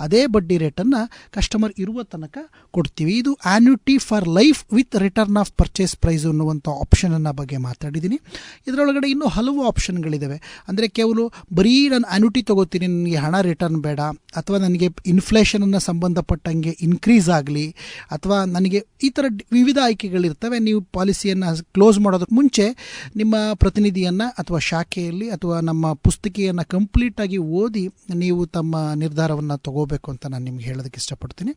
H: ಅದೇ ಬಡ್ಡಿ ರೇಟನ್ನು ಕಸ್ಟಮರ್ ಇರುವ ತನಕ ಕೊಡ್ತೀವಿ. ಇದು annuity for life with return of purchase price ಅನ್ನುವಂಥ ಆಪ್ಷನನ್ನು ಬಗ್ಗೆ ಮಾತಾಡಿದ್ದೀನಿ. ಇದರೊಳಗಡೆ ಇನ್ನೂ ಹಲವು ಆಪ್ಷನ್ಗಳಿದ್ದಾವೆ. ಅಂದರೆ ಕೇವಲ ಬರೀ ನಾನು ಆನ್ಯುಟಿ ತೊಗೋತೀನಿ, ನನಗೆ ಹಣ ರಿಟರ್ನ್ ಬೇಡ, ಅಥವಾ ನನಗೆ ಇನ್ಫ್ಲೇಷನನ್ನು ಸಂಬಂಧಪಟ್ಟಂಗೆ ಇನ್ಕ್ರೀಸ್ ಆಗಲಿ, ಅಥವಾ ನನಗೆ ಈ ಥರ ವಿವಿಧ ಆಯ್ಕೆಗಳಿರ್ತವೆ. ನೀವು ಪಾಲಿಸಿಯನ್ನು ಕ್ಲೋಸ್ ಮಾಡೋದಕ್ಕೆ ಮುಂಚೆ ನಿಮ್ಮ ಪ್ರತಿನಿಧಿಯನ್ನು ಅಥವಾ ಶಾಖೆಯಲ್ಲಿ ಅಥವಾ ನಮ್ಮ ಪುಸ್ತಿಕೆಯನ್ನು ಕಂಪ್ಲೀಟಾಗಿ ಓದಿ ನೀವು ತಮ್ಮ ನಿರ್ಧಾರವನ್ನು ತಗೋಬೇಕು ಅಂತ ನಾನು ನಿಮ್ಗೆ ಹೇಳೋದಕ್ಕೆ ಇಷ್ಟಪಡ್ತೀನಿ.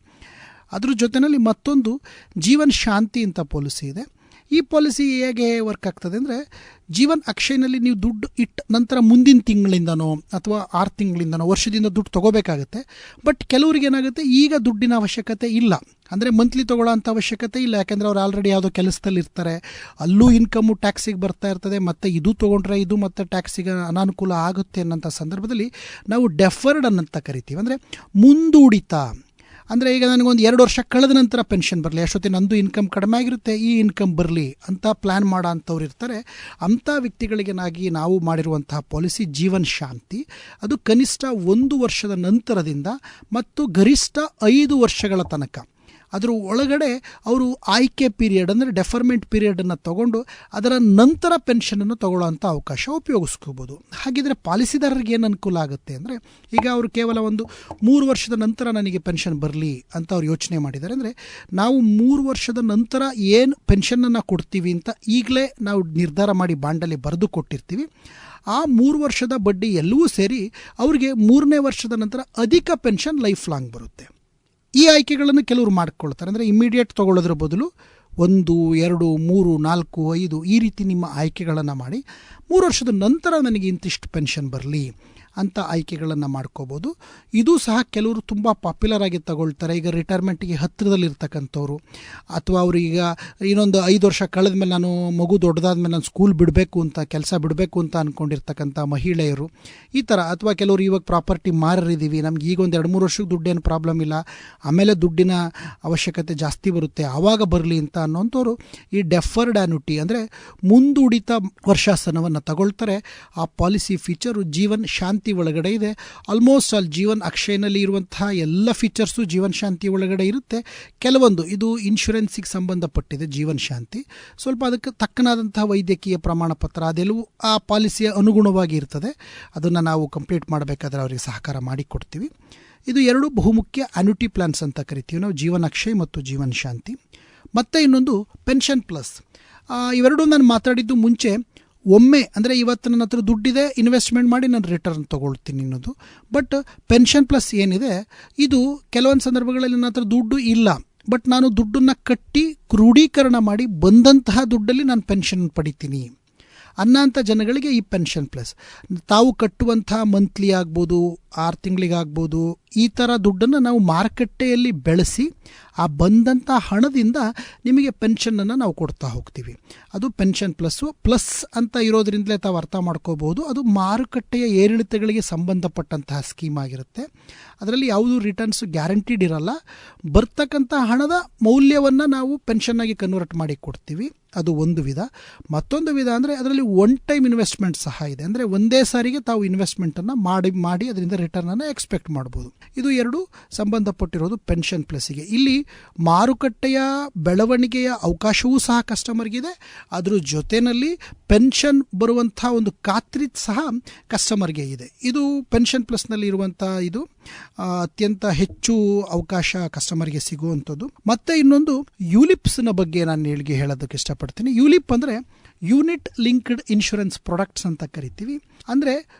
H: ಅದ್ರ ಜೊತೆಯಲ್ಲಿ ಮತ್ತೊಂದು ಜೀವನ್ ಶಾಂತಿ ಅಂತ ಪಾಲಿಸಿ ಇದೆ. ಈ ಪಾಲಿಸಿ ಹೇಗೆ ವರ್ಕ್ ಆಗ್ತದೆ ಅಂದರೆ, ಜೀವನ್ ಅಕ್ಷಯನಲ್ಲಿ ನೀವು ದುಡ್ಡು ಇಟ್ಟ ನಂತರ ಮುಂದಿನ ತಿಂಗಳಿಂದನೋ ಅಥವಾ 6 ತಿಂಗಳಿಂದನೋ ವರ್ಷದಿಂದ ದುಡ್ಡು ತೊಗೋಬೇಕಾಗುತ್ತೆ. ಬಟ್ ಕೆಲವ್ರಿಗೆ ಏನಾಗುತ್ತೆ, ಈಗ ದುಡ್ಡಿನ ಅವಶ್ಯಕತೆ ಇಲ್ಲ, ಅಂದರೆ ಮಂತ್ಲಿ ತೊಗೊಳ್ಳೋ ಅಂಥ ಅವಶ್ಯಕತೆ ಇಲ್ಲ. ಯಾಕೆಂದರೆ ಅವ್ರು ಆಲ್ರೆಡಿ ಯಾವುದೋ ಕೆಲಸದಲ್ಲಿ ಇರ್ತಾರೆ, ಅಲ್ಲೂ ಇನ್ಕಮ್ಮು ಟ್ಯಾಕ್ಸಿಗೆ ಬರ್ತಾ ಇರ್ತದೆ, ಮತ್ತು ಇದು ತೊಗೊಂಡ್ರೆ ಇದು ಮತ್ತು ಟ್ಯಾಕ್ಸಿಗೆ ಅನಾನುಕೂಲ ಆಗುತ್ತೆ ಅನ್ನೋಂಥ ಸಂದರ್ಭದಲ್ಲಿ ನಾವು ಡೆಫರ್ಡ್ ಅನ್ನಂತ ಕರಿತೀವಿ. ಅಂದರೆ ಮುಂದೂಡಿತ. ಅಂದರೆ ಈಗ ನನಗೊಂದು 2 ವರ್ಷ ಕಳೆದ ನಂತರ ಪೆನ್ಷನ್ ಬರಲಿ, ಅಷ್ಟೊತ್ತಿಗೆ ನಂದು ಇನ್ಕಮ್ ಕಡಿಮೆ ಆಗಿರುತ್ತೆ, ಈ ಇನ್ಕಮ್ ಬರಲಿ ಅಂತ ಪ್ಲ್ಯಾನ್ ಮಾಡೋ ಅಂಥವ್ರು ಇರ್ತಾರೆ. ಅಂಥ ವ್ಯಕ್ತಿಗಳಿಗೇನಾಗಿ ನಾವು ಮಾಡಿರುವಂತಹ ಪಾಲಿಸಿ ಜೀವನ್ ಶಾಂತಿ. ಅದು ಕನಿಷ್ಠ 1 ವರ್ಷದ ನಂತರದಿಂದ ಮತ್ತು ಗರಿಷ್ಠ 5 ವರ್ಷಗಳ ತನಕ ಅದರ ಒಳಗಡೆ ಅವರು ಆಯ್ಕೆ ಪೀರಿಯಡ್ ಅಂದರೆ ಡೆಫರ್ಮೆಂಟ್ ಪೀರಿಯಡನ್ನು ತೊಗೊಂಡು ಅದರ ನಂತರ ಪೆನ್ಷನನ್ನು ತೊಗೊಳ್ಳೋ ಅಂಥ ಅವಕಾಶ ಉಪಯೋಗಿಸ್ಕೋಬೋದು. ಹಾಗಿದ್ರೆ ಪಾಲಿಸಿದಾರರಿಗೆ ಏನು ಅನುಕೂಲ ಆಗುತ್ತೆ ಅಂದರೆ, ಈಗ ಅವರು ಕೇವಲ ಒಂದು 3 ವರ್ಷದ ನಂತರ ನನಗೆ ಪೆನ್ಷನ್ ಬರಲಿ ಅಂತ ಅವ್ರು ಯೋಚನೆ ಮಾಡಿದ್ದಾರೆ. ಅಂದರೆ ನಾವು 3 ವರ್ಷದ ನಂತರ ಏನು ಪೆನ್ಷನನ್ನು ಕೊಡ್ತೀವಿ ಅಂತ ಈಗಲೇ ನಾವು ನಿರ್ಧಾರ ಮಾಡಿ ಬಾಂಡಲ್ಲಿ ಬರೆದು ಕೊಟ್ಟಿರ್ತೀವಿ. ಆ 3 ವರ್ಷದ ಬಡ್ಡಿ ಎಲ್ಲವೂ ಸೇರಿ ಅವರಿಗೆ 3ನೇ ವರ್ಷದ ನಂತರ ಅಧಿಕ ಪೆನ್ಷನ್ ಲೈಫ್ ಲಾಂಗ್ ಬರುತ್ತೆ. ಈ ಆಯ್ಕೆಗಳನ್ನು ಕೆಲವರು ಮಾಡ್ಕೊಳ್ತಾರೆ. ಅಂದರೆ ಇಮ್ಮಿಡಿಯೇಟ್ ತೊಗೊಳ್ಳೋದ್ರ ಬದಲು 1, 2, 3, 4, 5 ಈ ರೀತಿ ನಿಮ್ಮ ಆಯ್ಕೆಗಳನ್ನು ಮಾಡಿ 3 ವರ್ಷದ ನಂತರ ನನಗೆ ಇಂತಿಷ್ಟು ಪೆನ್ಷನ್ ಬರಲಿ ಅಂತ ಆಯ್ಕೆಗಳನ್ನು ಮಾಡ್ಕೋಬೋದು. ಇದು ಸಹ ಕೆಲವರು ತುಂಬ ಪಾಪ್ಯುಲರ್ ಆಗಿ ತಗೊಳ್ತಾರೆ. ಈಗ ರಿಟೈರ್ಮೆಂಟಿಗೆ ಹತ್ತಿರದಲ್ಲಿರ್ತಕ್ಕಂಥವ್ರು, ಅಥವಾ ಅವ್ರೀಗ ಇನ್ನೊಂದು 5 ವರ್ಷ ಕಳೆದ ಮೇಲೆ ನಾನು ಮಗು ದೊಡ್ಡದಾದ್ಮೇಲೆ ನಾನು ಸ್ಕೂಲ್ ಬಿಡಬೇಕು ಅಂತ, ಕೆಲಸ ಬಿಡಬೇಕು ಅಂತ ಅಂದ್ಕೊಂಡಿರ್ತಕ್ಕಂಥ ಮಹಿಳೆಯರು ಈ ಥರ, ಅಥವಾ ಕೆಲವರು ಇವಾಗ ಪ್ರಾಪರ್ಟಿ ಮಾರಿದ್ದೀವಿ, ನಮ್ಗೆ ಈಗ ಒಂದು 2-3 ವರ್ಷಕ್ಕೆ ದುಡ್ಡೇನು ಪ್ರಾಬ್ಲಮ್ ಇಲ್ಲ, ಆಮೇಲೆ ದುಡ್ಡಿನ ಅವಶ್ಯಕತೆ ಜಾಸ್ತಿ ಬರುತ್ತೆ ಆವಾಗ ಬರಲಿ ಅಂತ ಅನ್ನೋಂಥವ್ರು ಈ ಡೆಫರ್ಡ್ ಆನ್ಯುಟಿ ಅಂದರೆ ಮುಂದೂಡಿತ ವರ್ಷಾಸನವನ್ನು ತಗೊಳ್ತಾರೆ. ಆ ಪಾಲಿಸಿ ಫೀಚರು ಜೀವನ್ ಶಾಂತಿ ಒಳಗಡೆ ಇದೆ. ಆಲ್ಮೋಸ್ಟ್ ಆಲ್ ಜೀವನ್ ಅಕ್ಷಯನಲ್ಲಿ ಇರುವಂತಹ ಎಲ್ಲ ಫೀಚರ್ಸು ಜೀವನ್ ಶಾಂತಿ ಒಳಗಡೆ ಇರುತ್ತೆ. ಕೆಲವೊಂದು ಇದು ಇನ್ಶೂರೆನ್ಸಿಗೆ ಸಂಬಂಧಪಟ್ಟಿದೆ ಜೀವನ್ ಶಾಂತಿ, ಸ್ವಲ್ಪ ಅದಕ್ಕೆ ತಕ್ಕನಾದಂತಹ ವೈದ್ಯಕೀಯ ಪ್ರಮಾಣ ಪತ್ರ ಅದೆಲ್ಲವೂ ಆ ಪಾಲಿಸಿಯ ಅನುಗುಣವಾಗಿ ಇರ್ತದೆ. ಅದನ್ನು ನಾವು ಕಂಪ್ಲೀಟ್ ಮಾಡಬೇಕಾದ್ರೆ ಅವರಿಗೆ ಸಹಕಾರ ಮಾಡಿಕೊಡ್ತೀವಿ. ಇದು 2 ಬಹುಮುಖ್ಯ ಅನ್ಯುಟಿ ಪ್ಲಾನ್ಸ್ ಅಂತ ಕರಿತೀವಿ ನಾವು, ಜೀವನ್ ಅಕ್ಷಯ್ ಮತ್ತು ಜೀವನ್ ಶಾಂತಿ. ಮತ್ತು ಇನ್ನೊಂದು ಪೆನ್ಷನ್ ಪ್ಲಸ್. ಇವೆರಡೂ ನಾನು ಮಾತಾಡಿದ್ದು ಮುಂಚೆ ಒಮ್ಮೆ, ಅಂದರೆ ಇವತ್ತು ನನ್ನ ಹತ್ರ ದುಡ್ಡಿದೆ, ಇನ್ವೆಸ್ಟ್ಮೆಂಟ್ ಮಾಡಿ ನಾನು ರಿಟರ್ನ್ ತೊಗೊಳ್ತೀನಿ ಅನ್ನೋದು. ಬಟ್ ಪೆನ್ಷನ್ ಪ್ಲಸ್ ಏನಿದೆ, ಇದು ಕೆಲವೊಂದು ಸಂದರ್ಭಗಳಲ್ಲಿ ನನ್ನ ಹತ್ರ ದುಡ್ಡು ಇಲ್ಲ, ಬಟ್ ನಾನು ದುಡ್ಡನ್ನು ಕಟ್ಟಿ ಕ್ರೋಢೀಕರಣ ಮಾಡಿ ಬಂದಂತಹ ದುಡ್ಡಲ್ಲಿ ನಾನು ಪೆನ್ಷನ್ ಪಡಿತೀನಿ. ಅನ್ನೋಂಥ ಜನಗಳಿಗೆ ಈ ಪೆನ್ಷನ್ ಪ್ಲಸ್. ತಾವು ಕಟ್ಟುವಂಥ ಮಂತ್ಲಿ ಆಗ್ಬೋದು, 6 ತಿಂಗಳಿಗಾಗ್ಬೋದು, ಈ ಥರ ದುಡ್ಡನ್ನು ನಾವು ಮಾರುಕಟ್ಟೆಯಲ್ಲಿ ಬೆಳೆಸಿ ಆ ಬಂದಂಥ ಹಣದಿಂದ ನಿಮಗೆ ಪೆನ್ಷನನ್ನು ನಾವು ಕೊಡ್ತಾ ಹೋಗ್ತೀವಿ. ಅದು ಪೆನ್ಷನ್ ಪ್ಲಸ್ ಅಂತ ಇರೋದ್ರಿಂದಲೇ ತಾವು ಅರ್ಥ ಮಾಡ್ಕೋಬಹುದು. ಅದು ಮಾರುಕಟ್ಟೆಯ ಏರಿಳಿತಗಳಿಗೆ ಸಂಬಂಧಪಟ್ಟಂತಹ ಸ್ಕೀಮ್ ಆಗಿರುತ್ತೆ. ಅದರಲ್ಲಿ ಯಾವುದು ರಿಟರ್ನ್ಸ್ ಗ್ಯಾರಂಟಿಡ್ ಇರಲ್ಲ. ಬರ್ತಕ್ಕಂಥ ಹಣದ ಮೌಲ್ಯವನ್ನು ನಾವು ಪೆನ್ಷನ್ನಾಗಿ ಕನ್ವರ್ಟ್ ಮಾಡಿ ಕೊಡ್ತೀವಿ. ಅದು ಒಂದು ವಿಧ. ಮತ್ತೊಂದು ವಿಧ ಅಂದರೆ ಅದರಲ್ಲಿ ಒನ್ ಟೈಮ್ ಇನ್ವೆಸ್ಟ್ಮೆಂಟ್ ಸಹ ಇದೆ. ಅಂದರೆ ಒಂದೇ ಸಾರಿಗೆ ತಾವು ಇನ್ವೆಸ್ಟ್ಮೆಂಟನ್ನು ಮಾಡಿ ಅದರಿಂದ ರಿಟರ್ನನ್ನು ಎಕ್ಸ್ಪೆಕ್ಟ್ ಮಾಡ್ಬೋದು. ಇದು ಎರಡು ಸಂಬಂಧಪಟ್ಟಿರೋದು ಪೆನ್ಷನ್ ಪ್ಲಸ್ಸಿಗೆ. ಇಲ್ಲಿ ಮಾರುಕಟ್ಟೆಯ ಬೆಳವಣಿಗೆಯ ಅವಕಾಶವೂ ಸಹ ಕಸ್ಟಮರ್ಗಿದೆ. ಅದ್ರ ಜೊತೆಯಲ್ಲಿ ಪೆನ್ಷನ್ ಬರುವಂಥ ಒಂದು ಖಾತ್ರಿ ಸಹ ಕಸ್ಟಮರ್ಗೆ ಇದೆ. ಇದು ಪೆನ್ಷನ್ ಪ್ಲಸ್ನಲ್ಲಿ ಇರುವಂಥ ಇದು ಅತ್ಯಂತ ಹೆಚ್ಚು ಅವಕಾಶ ಕಸ್ಟಮರ್ಗೆ ಸಿಗುವಂಥದ್ದು. ಮತ್ತೆ ಇನ್ನೊಂದು ಯುಲಿಪ್ಸ್ನ ಬಗ್ಗೆ ನಾನು ಹೇಳೋದಕ್ಕೆ ಇಷ್ಟಪಡ್ತೀನಿ. ಯುಲಿಪ್ ಅಂದರೆ ಯೂನಿಟ್ ಲಿಂಕ್ಡ್ ಇನ್ಶೂರೆನ್ಸ್ ಪ್ರಾಡಕ್ಟ್ಸ್ ಅಂತ ಕರಿತೀವಿ. ಅಂದರೆ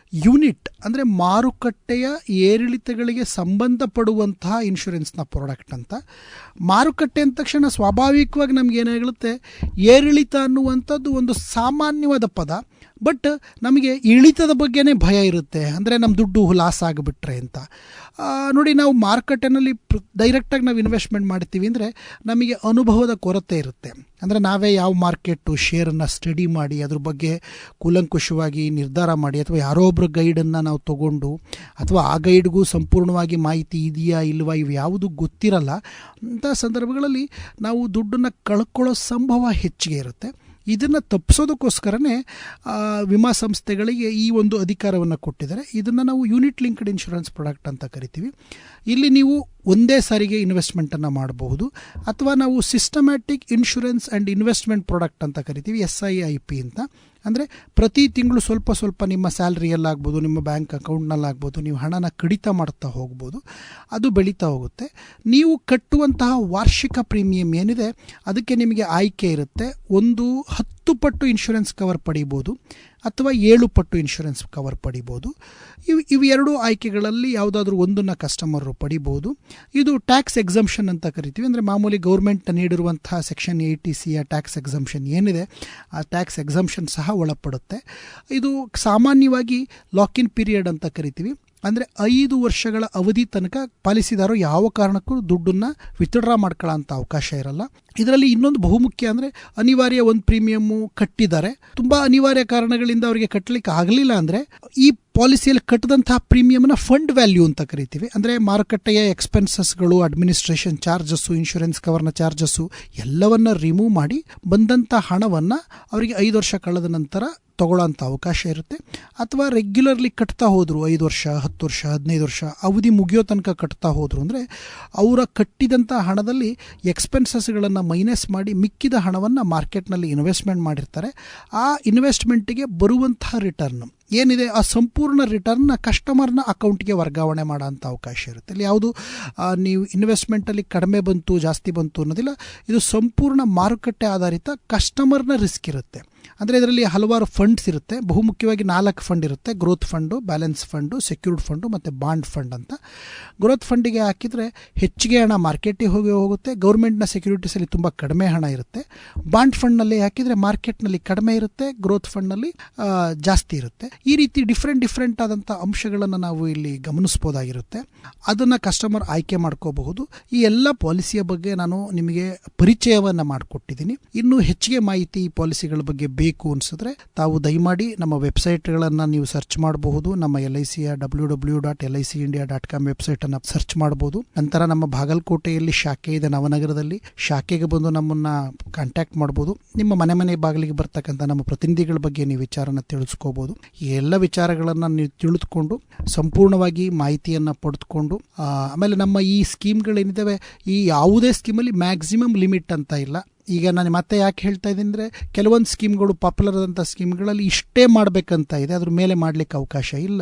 H: ಯೂನಿಟ್ ಅಂದರೆ ಮಾರುಕಟ್ಟೆಯ ಏರಿಳಿತಗಳಿಗೆ ಸಂಬಂಧಪಡುವಂತಹ ಇನ್ಶೂರೆನ್ಸ್ನ ಪ್ರಾಡಕ್ಟ್ ಅಂತ. ಮಾರುಕಟ್ಟೆ ಅಂದ ತಕ್ಷಣ ಸ್ವಾಭಾವಿಕವಾಗಿ ನಮಗೇನಾಗುತ್ತೆ, ಏರಿಳಿತ ಅನ್ನುವಂಥದ್ದು ಒಂದು ಸಾಮಾನ್ಯವಾದ ಪದ. ಬಟ್ ನಮಗೆ ಇಳಿತದ ಬಗ್ಗೆನೇ ಭಯ ಇರುತ್ತೆ. ಅಂದರೆ ನಮ್ಮ ದುಡ್ಡು ಲಾಸ್ ಆಗಿಬಿಟ್ರೆ ಅಂತ. ನೋಡಿ, ನಾವು ಮಾರುಕಟ್ಟೆನಲ್ಲಿ ಡೈರೆಕ್ಟಾಗಿ ನಾವು ಇನ್ವೆಸ್ಟ್ಮೆಂಟ್ ಮಾಡ್ತೀವಿ ಅಂದರೆ ನಮಗೆ ಅನುಭವದ ಕೊರತೆ ಇರುತ್ತೆ. ಅಂದರೆ ನಾವೇ ಯಾವ ಮಾರ್ಕೆಟು ಶೇರನ್ನು ಸ್ಟಡಿ ಮಾಡಿ ಅದ್ರ ಬಗ್ಗೆ ಕೂಲಂಕುಷವಾಗಿ ನಿರ್ಧಾರ ಮಾಡಿ, ಅಥವಾ ಯಾರೋ ಒಬ್ಬರು ಗೈಡನ್ನು ನಾವು ತಗೊಂಡು, ಅಥವಾ ಆ ಗೈಡ್ಗೂ ಸಂಪೂರ್ಣವಾಗಿ ಮಾಹಿತಿ ಇದೆಯಾ ಇಲ್ವಾ ಇವು ಯಾವುದು ಗೊತ್ತಿರಲ್ಲ. ಅಂಥ ಸಂದರ್ಭಗಳಲ್ಲಿ ನಾವು ದುಡ್ಡನ್ನು ಕಳ್ಕೊಳ್ಳೋ ಸಂಭವ ಹೆಚ್ಚಿಗೆ ಇರುತ್ತೆ. ಇದನ್ನು ತಪ್ಪಿಸೋದಕ್ಕೋಸ್ಕರನೇ ವಿಮಾ ಸಂಸ್ಥೆಗಳಿಗೆ ಈ ಒಂದು ಅಧಿಕಾರವನ್ನು ಕೊಟ್ಟಿದ್ದಾರೆ. ಇದನ್ನು ನಾವು ಯೂನಿಟ್ ಲಿಂಕ್ಡ್ ಇನ್ಶೂರೆನ್ಸ್ ಪ್ರಾಡಕ್ಟ್ ಅಂತ ಕರಿತೀವಿ. ಇಲ್ಲಿ ನೀವು ಒಂದೇ ಸಾರಿಗೆ ಇನ್ವೆಸ್ಟ್ಮೆಂಟನ್ನು ಮಾಡಬಹುದು, ಅಥವಾ ನಾವು systematic insurance and investment product ಅಂತ ಕರಿತೀವಿ, SIIP ಅಂತ. ಅಂದರೆ ಪ್ರತಿ ತಿಂಗಳು ಸ್ವಲ್ಪ ಸ್ವಲ್ಪ ನಿಮ್ಮ ಸ್ಯಾಲ್ರಿಯಲ್ಲಾಗ್ಬೋದು, ನಿಮ್ಮ ಬ್ಯಾಂಕ್ ಅಕೌಂಟ್ನಲ್ಲಾಗ್ಬೋದು, ನೀವು ಹಣನ ಕಡಿತ ಮಾಡ್ತಾ ಹೋಗ್ಬೋದು. ಅದು ಬೆಳೀತಾ ಹೋಗುತ್ತೆ. ನೀವು ಕಟ್ಟುವಂತಹ ವಾರ್ಷಿಕ ಪ್ರೀಮಿಯಂ ಏನಿದೆ ಅದಕ್ಕೆ ನಿಮಗೆ ಆಯ್ಕೆ ಇರುತ್ತೆ. ಒಂದು 10 ಪಟ್ಟು ಇನ್ಶೂರೆನ್ಸ್ ಕವರ್ ಪಡಿಬೋದು, ಅಥವಾ 7 ಪಟ್ಟು ಇನ್ಶೂರೆನ್ಸ್ ಕವರ್ ಪಡಿಬೋದು. ಇವು ಎರಡು ಆಯ್ಕೆಗಳಲ್ಲಿ ಯಾವುದಾದ್ರೂ ಒಂದನ್ನು ಕಸ್ಟಮರು ಪಡಿಬೋದು. ಇದು ಟ್ಯಾಕ್ಸ್ ಎಕ್ಸಂಪ್ಷನ್ ಅಂತ ಕರಿತೀವಿ. ಅಂದರೆ ಮಾಮೂಲಿ ಗೌರ್ಮೆಂಟ್ ನೀಡಿರುವಂತಹ ಸೆಕ್ಷನ್ 80C ಟ್ಯಾಕ್ಸ್ ಎಕ್ಸಂಪ್ಷನ್ ಏನಿದೆ ಆ ಟ್ಯಾಕ್ಸ್ ಎಕ್ಸಂಪ್ಷನ್ ಸಹ ಒಳಪಡುತ್ತೆ. ಇದು ಸಾಮಾನ್ಯವಾಗಿ ಲಾಕ್-ಇನ್ ಪೀರಿಯಡ್ ಅಂತ ಕರಿತೀವಿ. ಅಂದರೆ 5 ವರ್ಷಗಳ ಅವಧಿ ತನಕ ಪಾಲಿಸಿದಾರರು ಯಾವ ಕಾರಣಕ್ಕೂ ದುಡ್ಡನ್ನು ವಿತ್ಡ್ರಾ ಮಾಡ್ಕೊಳ್ಳೋ ಅಂಥ ಅವಕಾಶ ಇರಲ್ಲ. ಇದರಲ್ಲಿ ಇನ್ನೊಂದು ಬಹುಮುಖ್ಯ ಅಂದರೆ ಅನಿವಾರ್ಯ ಒಂದು ಪ್ರೀಮಿಯಮ್ಮು ಕಟ್ಟಿದ್ದಾರೆ, ತುಂಬ ಅನಿವಾರ್ಯ ಕಾರಣಗಳಿಂದ ಅವರಿಗೆ ಕಟ್ಟಲಿಕ್ಕೆ ಆಗಲಿಲ್ಲ ಅಂದರೆ ಈ ಪಾಲಿಸಿಯಲ್ಲಿ ಕಟ್ಟಿದಂತಹ ಪ್ರೀಮಿಯಮ್ನ ಫಂಡ್ ವ್ಯಾಲ್ಯೂ ಅಂತ ಕರಿತೀವಿ. ಅಂದರೆ ಮಾರುಕಟ್ಟೆಯ ಎಕ್ಸ್ಪೆನ್ಸಸ್ಗಳು, ಅಡ್ಮಿನಿಸ್ಟ್ರೇಷನ್ ಚಾರ್ಜಸ್ಸು, ಇನ್ಶೂರೆನ್ಸ್ ಕವರ್ನ ಚಾರ್ಜಸ್ಸು ಎಲ್ಲವನ್ನ ರಿಮೂವ್ ಮಾಡಿ ಬಂದಂಥ ಹಣವನ್ನು ಅವರಿಗೆ 5 ವರ್ಷ ಕಳೆದ ನಂತರ ತಗೊಳ್ಳೋಂಥ ಅವಕಾಶ ಇರುತ್ತೆ. ಅಥವಾ ರೆಗ್ಯುಲರ್ಲಿ ಕಟ್ತಾ ಹೋದರು 5 ವರ್ಷ, 10 ವರ್ಷ, 15 ವರ್ಷ ಅವಧಿ ಮುಗಿಯೋ ತನಕ ಕಟ್ತಾ ಹೋದರು ಅಂದರೆ ಅವರ ಕಟ್ಟಿದಂಥ ಹಣದಲ್ಲಿ ಎಕ್ಸ್ಪೆನ್ಸಸ್ಗಳನ್ನು ಮೈನಸ್ ಮಾಡಿ ಮಿಕ್ಕಿದ ಹಣವನ್ನು ಮಾರ್ಕೆಟ್ನಲ್ಲಿ ಇನ್ವೆಸ್ಟ್ಮೆಂಟ್ ಮಾಡಿರ್ತಾರೆ. ಆ ಇನ್ವೆಸ್ಟ್ಮೆಂಟಿಗೆ ಬರುವಂತಹ ರಿಟರ್ನ್ ಏನಿದೆ ಆ ಸಂಪೂರ್ಣ ರಿಟರ್ನ್ನ ಕಸ್ಟಮರ್ನ ಅಕೌಂಟ್ಗೆ ವರ್ಗಾವಣೆ ಮಾಡೋಂಥ ಅವಕಾಶ ಇರುತ್ತೆ. ಇಲ್ಲಿ ಯಾವುದು ನೀವು ಇನ್ವೆಸ್ಟ್ಮೆಂಟಲ್ಲಿ ಕಡಿಮೆ ಬಂತು ಜಾಸ್ತಿ ಬಂತು ಅನ್ನೋದಿಲ್ಲ. ಇದು ಸಂಪೂರ್ಣ ಮಾರುಕಟ್ಟೆ ಆಧಾರಿತ ಕಸ್ಟಮರ್ನ ರಿಸ್ಕ್ ಇರುತ್ತೆ. ಅಂದರೆ ಇದರಲ್ಲಿ ಹಲವಾರು ಫಂಡ್ಸ್ ಇರುತ್ತೆ. ಬಹುಮುಖ್ಯವಾಗಿ 4 ಫಂಡ್ ಇರುತ್ತೆ: growth fund, balance fund, secured fund ಮತ್ತು ಬಾಂಡ್ ಫಂಡ್ ಅಂತ. ಗ್ರೋತ್ ಫಂಡಿಗೆ ಹಾಕಿದರೆ ಹೆಚ್ಚಿಗೆ ಹಣ ಮಾರ್ಕೆಟಿಗೆ ಹೋಗುತ್ತೆ. ಗೌರ್ಮೆಂಟ್ನ ಸೆಕ್ಯೂರಿಟೀಸಲ್ಲಿ ತುಂಬ ಕಡಿಮೆ ಹಣ ಇರುತ್ತೆ. ಬಾಂಡ್ ಫಂಡ್ನಲ್ಲಿ ಹಾಕಿದರೆ ಮಾರ್ಕೆಟ್ನಲ್ಲಿ ಕಡಿಮೆ ಇರುತ್ತೆ, ಗ್ರೋತ್ ಫಂಡ್ನಲ್ಲಿ ಜಾಸ್ತಿ ಇರುತ್ತೆ. ಈ ರೀತಿ ಡಿಫ್ರೆಂಟ್ ಆದಂಥ ಅಂಶಗಳನ್ನು ನಾವು ಇಲ್ಲಿ ಗಮನಿಸ್ಬೋದಾಗಿರುತ್ತೆ. ಅದನ್ನು ಕಸ್ಟಮರ್ ಆಯ್ಕೆ ಮಾಡ್ಕೋಬಹುದು. ಈ ಎಲ್ಲ ಪಾಲಿಸಿಯ ಬಗ್ಗೆ ನಾನು ನಿಮಗೆ ಪರಿಚಯವನ್ನು ಮಾಡಿಕೊಟ್ಟಿದ್ದೀನಿ. ಇನ್ನೂ ಹೆಚ್ಚಿಗೆ ಮಾಹಿತಿ ಈ ಪಾಲಿಸಿಗಳ ಬಗ್ಗೆ ಬೇಕು ಅನಿಸಿದ್ರೆ ತಾವು ದಯಮಾಡಿ ನಮ್ಮ ವೆಬ್ಸೈಟ್ಗಳನ್ನು ನೀವು ಸರ್ಚ್ ಮಾಡಬಹುದು. ನಮ್ಮ LICಯ www.licindia.com ವೆಬ್ಸೈಟನ್ನು ಸರ್ಚ್ ಮಾಡಬಹುದು. ನಂತರ ನಮ್ಮ ಬಾಗಲಕೋಟೆಯಲ್ಲಿ ಶಾಖೆ ಇದೆ, ನವನಗರದಲ್ಲಿ. ಶಾಖೆಗೆ ಬಂದು ನಮ್ಮನ್ನು ಕಾಂಟ್ಯಾಕ್ಟ್ ಮಾಡ್ಬೋದು. ನಿಮ್ಮ ಮನೆ ಬಾಗಿಲಿಗೆ ಬರ್ತಕ್ಕಂಥ ನಮ್ಮ ಪ್ರತಿನಿಧಿಗಳ ಬಗ್ಗೆ ನೀವು ವಿಚಾರನ ತಿಳಿಸ್ಕೋಬಹುದು. ಈ ಎಲ್ಲ ವಿಚಾರಗಳನ್ನು ನೀವು ತಿಳಿದುಕೊಂಡು ಸಂಪೂರ್ಣವಾಗಿ ಮಾಹಿತಿಯನ್ನು ಪಡೆದುಕೊಂಡು ಆಮೇಲೆ ನಮ್ಮ ಈ ಸ್ಕೀಮ್ಗಳೇನಿದ್ದಾವೆ, ಈ ಯಾವುದೇ ಸ್ಕೀಮಲ್ಲಿ ಮ್ಯಾಕ್ಸಿಮಮ್ ಲಿಮಿಟ್ ಅಂತ ಇಲ್ಲ. ಈಗ ನಾನು ಮತ್ತೆ ಯಾಕೆ ಹೇಳ್ತಾ ಇದ್ದೀನಿ ಅಂದರೆ ಕೆಲವೊಂದು ಸ್ಕೀಮ್ಗಳು, ಪಾಪ್ಯುಲರ್ ಆದಂಥ ಸ್ಕೀಮ್ಗಳಲ್ಲಿ ಇಷ್ಟೇ ಮಾಡಬೇಕಂತ ಇದೆ, ಅದ್ರ ಮೇಲೆ ಮಾಡಲಿಕ್ಕೆ ಅವಕಾಶ ಇಲ್ಲ.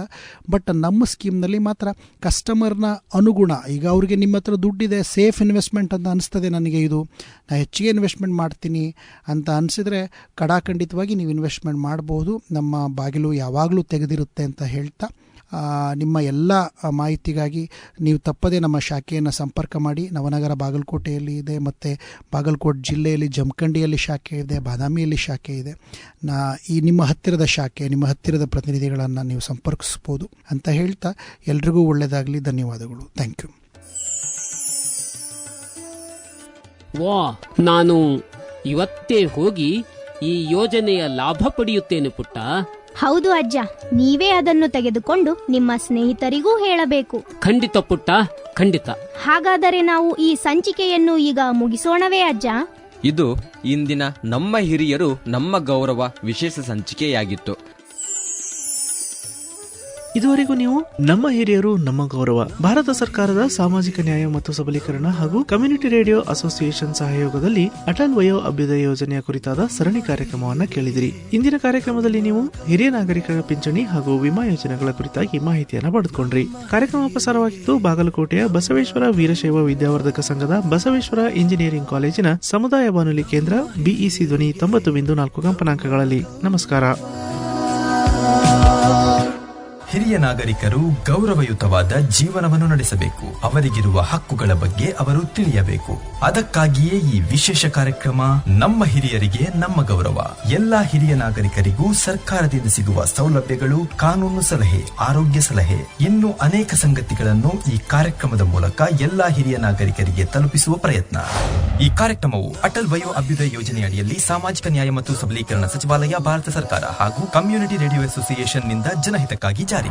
H: ಬಟ್ ನಮ್ಮ ಸ್ಕೀಮ್ನಲ್ಲಿ ಮಾತ್ರ ಕಸ್ಟಮರ್ನ ಅನುಗುಣ, ಈಗ ಅವ್ರಿಗೆ ನಿಮ್ಮ ಹತ್ರ ದುಡ್ಡಿದೆ, ಸೇಫ್ ಇನ್ವೆಸ್ಟ್ಮೆಂಟ್ ಅಂತ ಅನಿಸ್ತದೆ ನನಗೆ, ಇದು ನಾನು ಹೆಚ್ಚಿಗೆ ಇನ್ವೆಸ್ಟ್ಮೆಂಟ್ ಮಾಡ್ತೀನಿ ಅಂತ ಅನಿಸಿದರೆ ಕಡಾಖಂಡಿತವಾಗಿ ನೀವು ಇನ್ವೆಸ್ಟ್ಮೆಂಟ್ ಮಾಡ್ಬೋದು. ನಮ್ಮ ಬಾಗಿಲು ಯಾವಾಗಲೂ ತೆಗೆದಿರುತ್ತೆ ಅಂತ ಹೇಳ್ತಾ ನಿಮ್ಮ ಎಲ್ಲ ಮಾಹಿತಿಗಾಗಿ ನೀವು ತಪ್ಪದೇ ನಮ್ಮ ಶಾಖೆಯನ್ನು ಸಂಪರ್ಕ ಮಾಡಿ. ನವನಗರ ಬಾಗಲಕೋಟೆಯಲ್ಲಿ ಇದೆ, ಮತ್ತು ಬಾಗಲಕೋಟೆ ಜಿಲ್ಲೆಯಲ್ಲಿ ಜಮಖಂಡಿಯಲ್ಲಿ ಶಾಖೆ ಇದೆ, ಬಾದಾಮಿಯಲ್ಲಿ ಶಾಖೆ ಇದೆ. ಈ ನಿಮ್ಮ ಹತ್ತಿರದ ಶಾಖೆ, ನಿಮ್ಮ ಹತ್ತಿರದ ಪ್ರತಿನಿಧಿಗಳನ್ನು ನೀವು ಸಂಪರ್ಕಿಸ್ಬೋದು ಅಂತ ಹೇಳ್ತಾ ಎಲ್ರಿಗೂ ಒಳ್ಳೆಯದಾಗಲಿ. ಧನ್ಯವಾದಗಳು. Thank you.
F: ವಾ, ನಾನು ಇವತ್ತೇ ಹೋಗಿ ಈ ಯೋಜನೆಯ ಲಾಭ ಪಡೆಯುತ್ತೇನೆ ಪುಟ್ಟ.
D: ಹೌದು ಅಜ್ಜ, ನೀವೇ ಅದನ್ನು ತೆಗೆದುಕೊಂಡು ನಿಮ್ಮ ಸ್ನೇಹಿತರಿಗೂ ಹೇಳಬೇಕು.
F: ಖಂಡಿತ ಪುಟ್ಟ, ಖಂಡಿತ.
D: ಹಾಗಾದರೆ ನಾವು ಈ ಸಂಚಿಕೆಯನ್ನು ಈಗ ಮುಗಿಸೋಣವೇ ಅಜ್ಜ?
C: ಇದು ಇಂದಿನ ನಮ್ಮ ಹಿರಿಯರು ನಮ್ಮ ಗೌರವ ವಿಶೇಷ ಸಂಚಿಕೆಯಾಗಿತ್ತು.
B: ಇದುವರೆಗೂ ನೀವು ನಮ್ಮ ಹಿರಿಯರು ನಮ್ಮ ಗೌರವ, ಭಾರತ ಸರ್ಕಾರದ ಸಾಮಾಜಿಕ ನ್ಯಾಯ ಮತ್ತು ಸಬಲೀಕರಣ ಹಾಗೂ ಕಮ್ಯುನಿಟಿ ರೇಡಿಯೋ ಅಸೋಸಿಯೇಷನ್ ಸಹಯೋಗದಲ್ಲಿ ಅಟಲ್ ವಯೋ ಅಭ್ಯುದಯ ಯೋಜನೆಯ ಕುರಿತಾದ ಸರಣಿ ಕಾರ್ಯಕ್ರಮವನ್ನು ಕೇಳಿದಿರಿ. ಇಂದಿನ ಕಾರ್ಯಕ್ರಮದಲ್ಲಿ ನೀವು ಹಿರಿಯ ನಾಗರಿಕರ ಪಿಂಚಣಿ ಹಾಗೂ ವಿಮಾ ಯೋಜನೆಗಳ ಕುರಿತಾಗಿ ಮಾಹಿತಿಯನ್ನು ಪಡೆದುಕೊಂಡ್ರಿ. ಕಾರ್ಯಕ್ರಮ ಪ್ರಸಾರವಾಗಿದ್ದು ಬಾಗಲಕೋಟೆಯ ಬಸವೇಶ್ವರ ವೀರಶೈವ ವಿದ್ಯಾವರ್ಧಕ ಸಂಘದ ಬಸವೇಶ್ವರ ಇಂಜಿನಿಯರಿಂಗ್ ಕಾಲೇಜಿನ ಸಮುದಾಯ ಬಾನುಲಿ ಕೇಂದ್ರ ಬಿಇಸಿ ಧ್ವನಿ 90.4 ಕಂಪನಾಂಕಗಳಲ್ಲಿ. ನಮಸ್ಕಾರ.
I: ಹಿರಿಯ ನಾಗರಿಕರು ಗೌರವಯುತವಾದ ಜೀವನವನ್ನು ನಡೆಸಬೇಕು. ಅವರಿಗಿರುವ ಹಕ್ಕುಗಳ ಬಗ್ಗೆ ಅವರು ತಿಳಿಯಬೇಕು. ಅದಕ್ಕಾಗಿಯೇ ಈ ವಿಶೇಷ ಕಾರ್ಯಕ್ರಮ ನಮ್ಮ ಹಿರಿಯರಿಗೆ ನಮ್ಮ ಗೌರವ. ಎಲ್ಲಾ ಹಿರಿಯ ನಾಗರಿಕರಿಗೂ ಸರ್ಕಾರದಿಂದ ಸಿಗುವ ಸೌಲಭ್ಯಗಳು, ಕಾನೂನು ಸಲಹೆ, ಆರೋಗ್ಯ ಸಲಹೆ, ಇನ್ನೂ ಅನೇಕ ಸಂಗತಿಗಳನ್ನು ಈ ಕಾರ್ಯಕ್ರಮದ ಮೂಲಕ ಎಲ್ಲಾ ಹಿರಿಯ ನಾಗರಿಕರಿಗೆ ತಲುಪಿಸುವ ಪ್ರಯತ್ನ. ಈ ಕಾರ್ಯಕ್ರಮವು ಅಟಲ್ ವಯೋ ಅಭ್ಯುದಯ ಯೋಜನೆಯಡಿಯಲ್ಲಿ ಸಾಮಾಜಿಕ ನ್ಯಾಯ ಮತ್ತು ಸಬಲೀಕರಣ ಸಚಿವಾಲಯ, ಭಾರತ ಸರ್ಕಾರ ಹಾಗೂ ಕಮ್ಯುನಿಟಿ ರೇಡಿಯೋ ಅಸೋಸಿಯೇಷನ್ ನಿಂದ ಜನಹಿತಕ್ಕಾಗಿ ಜಾರಿ.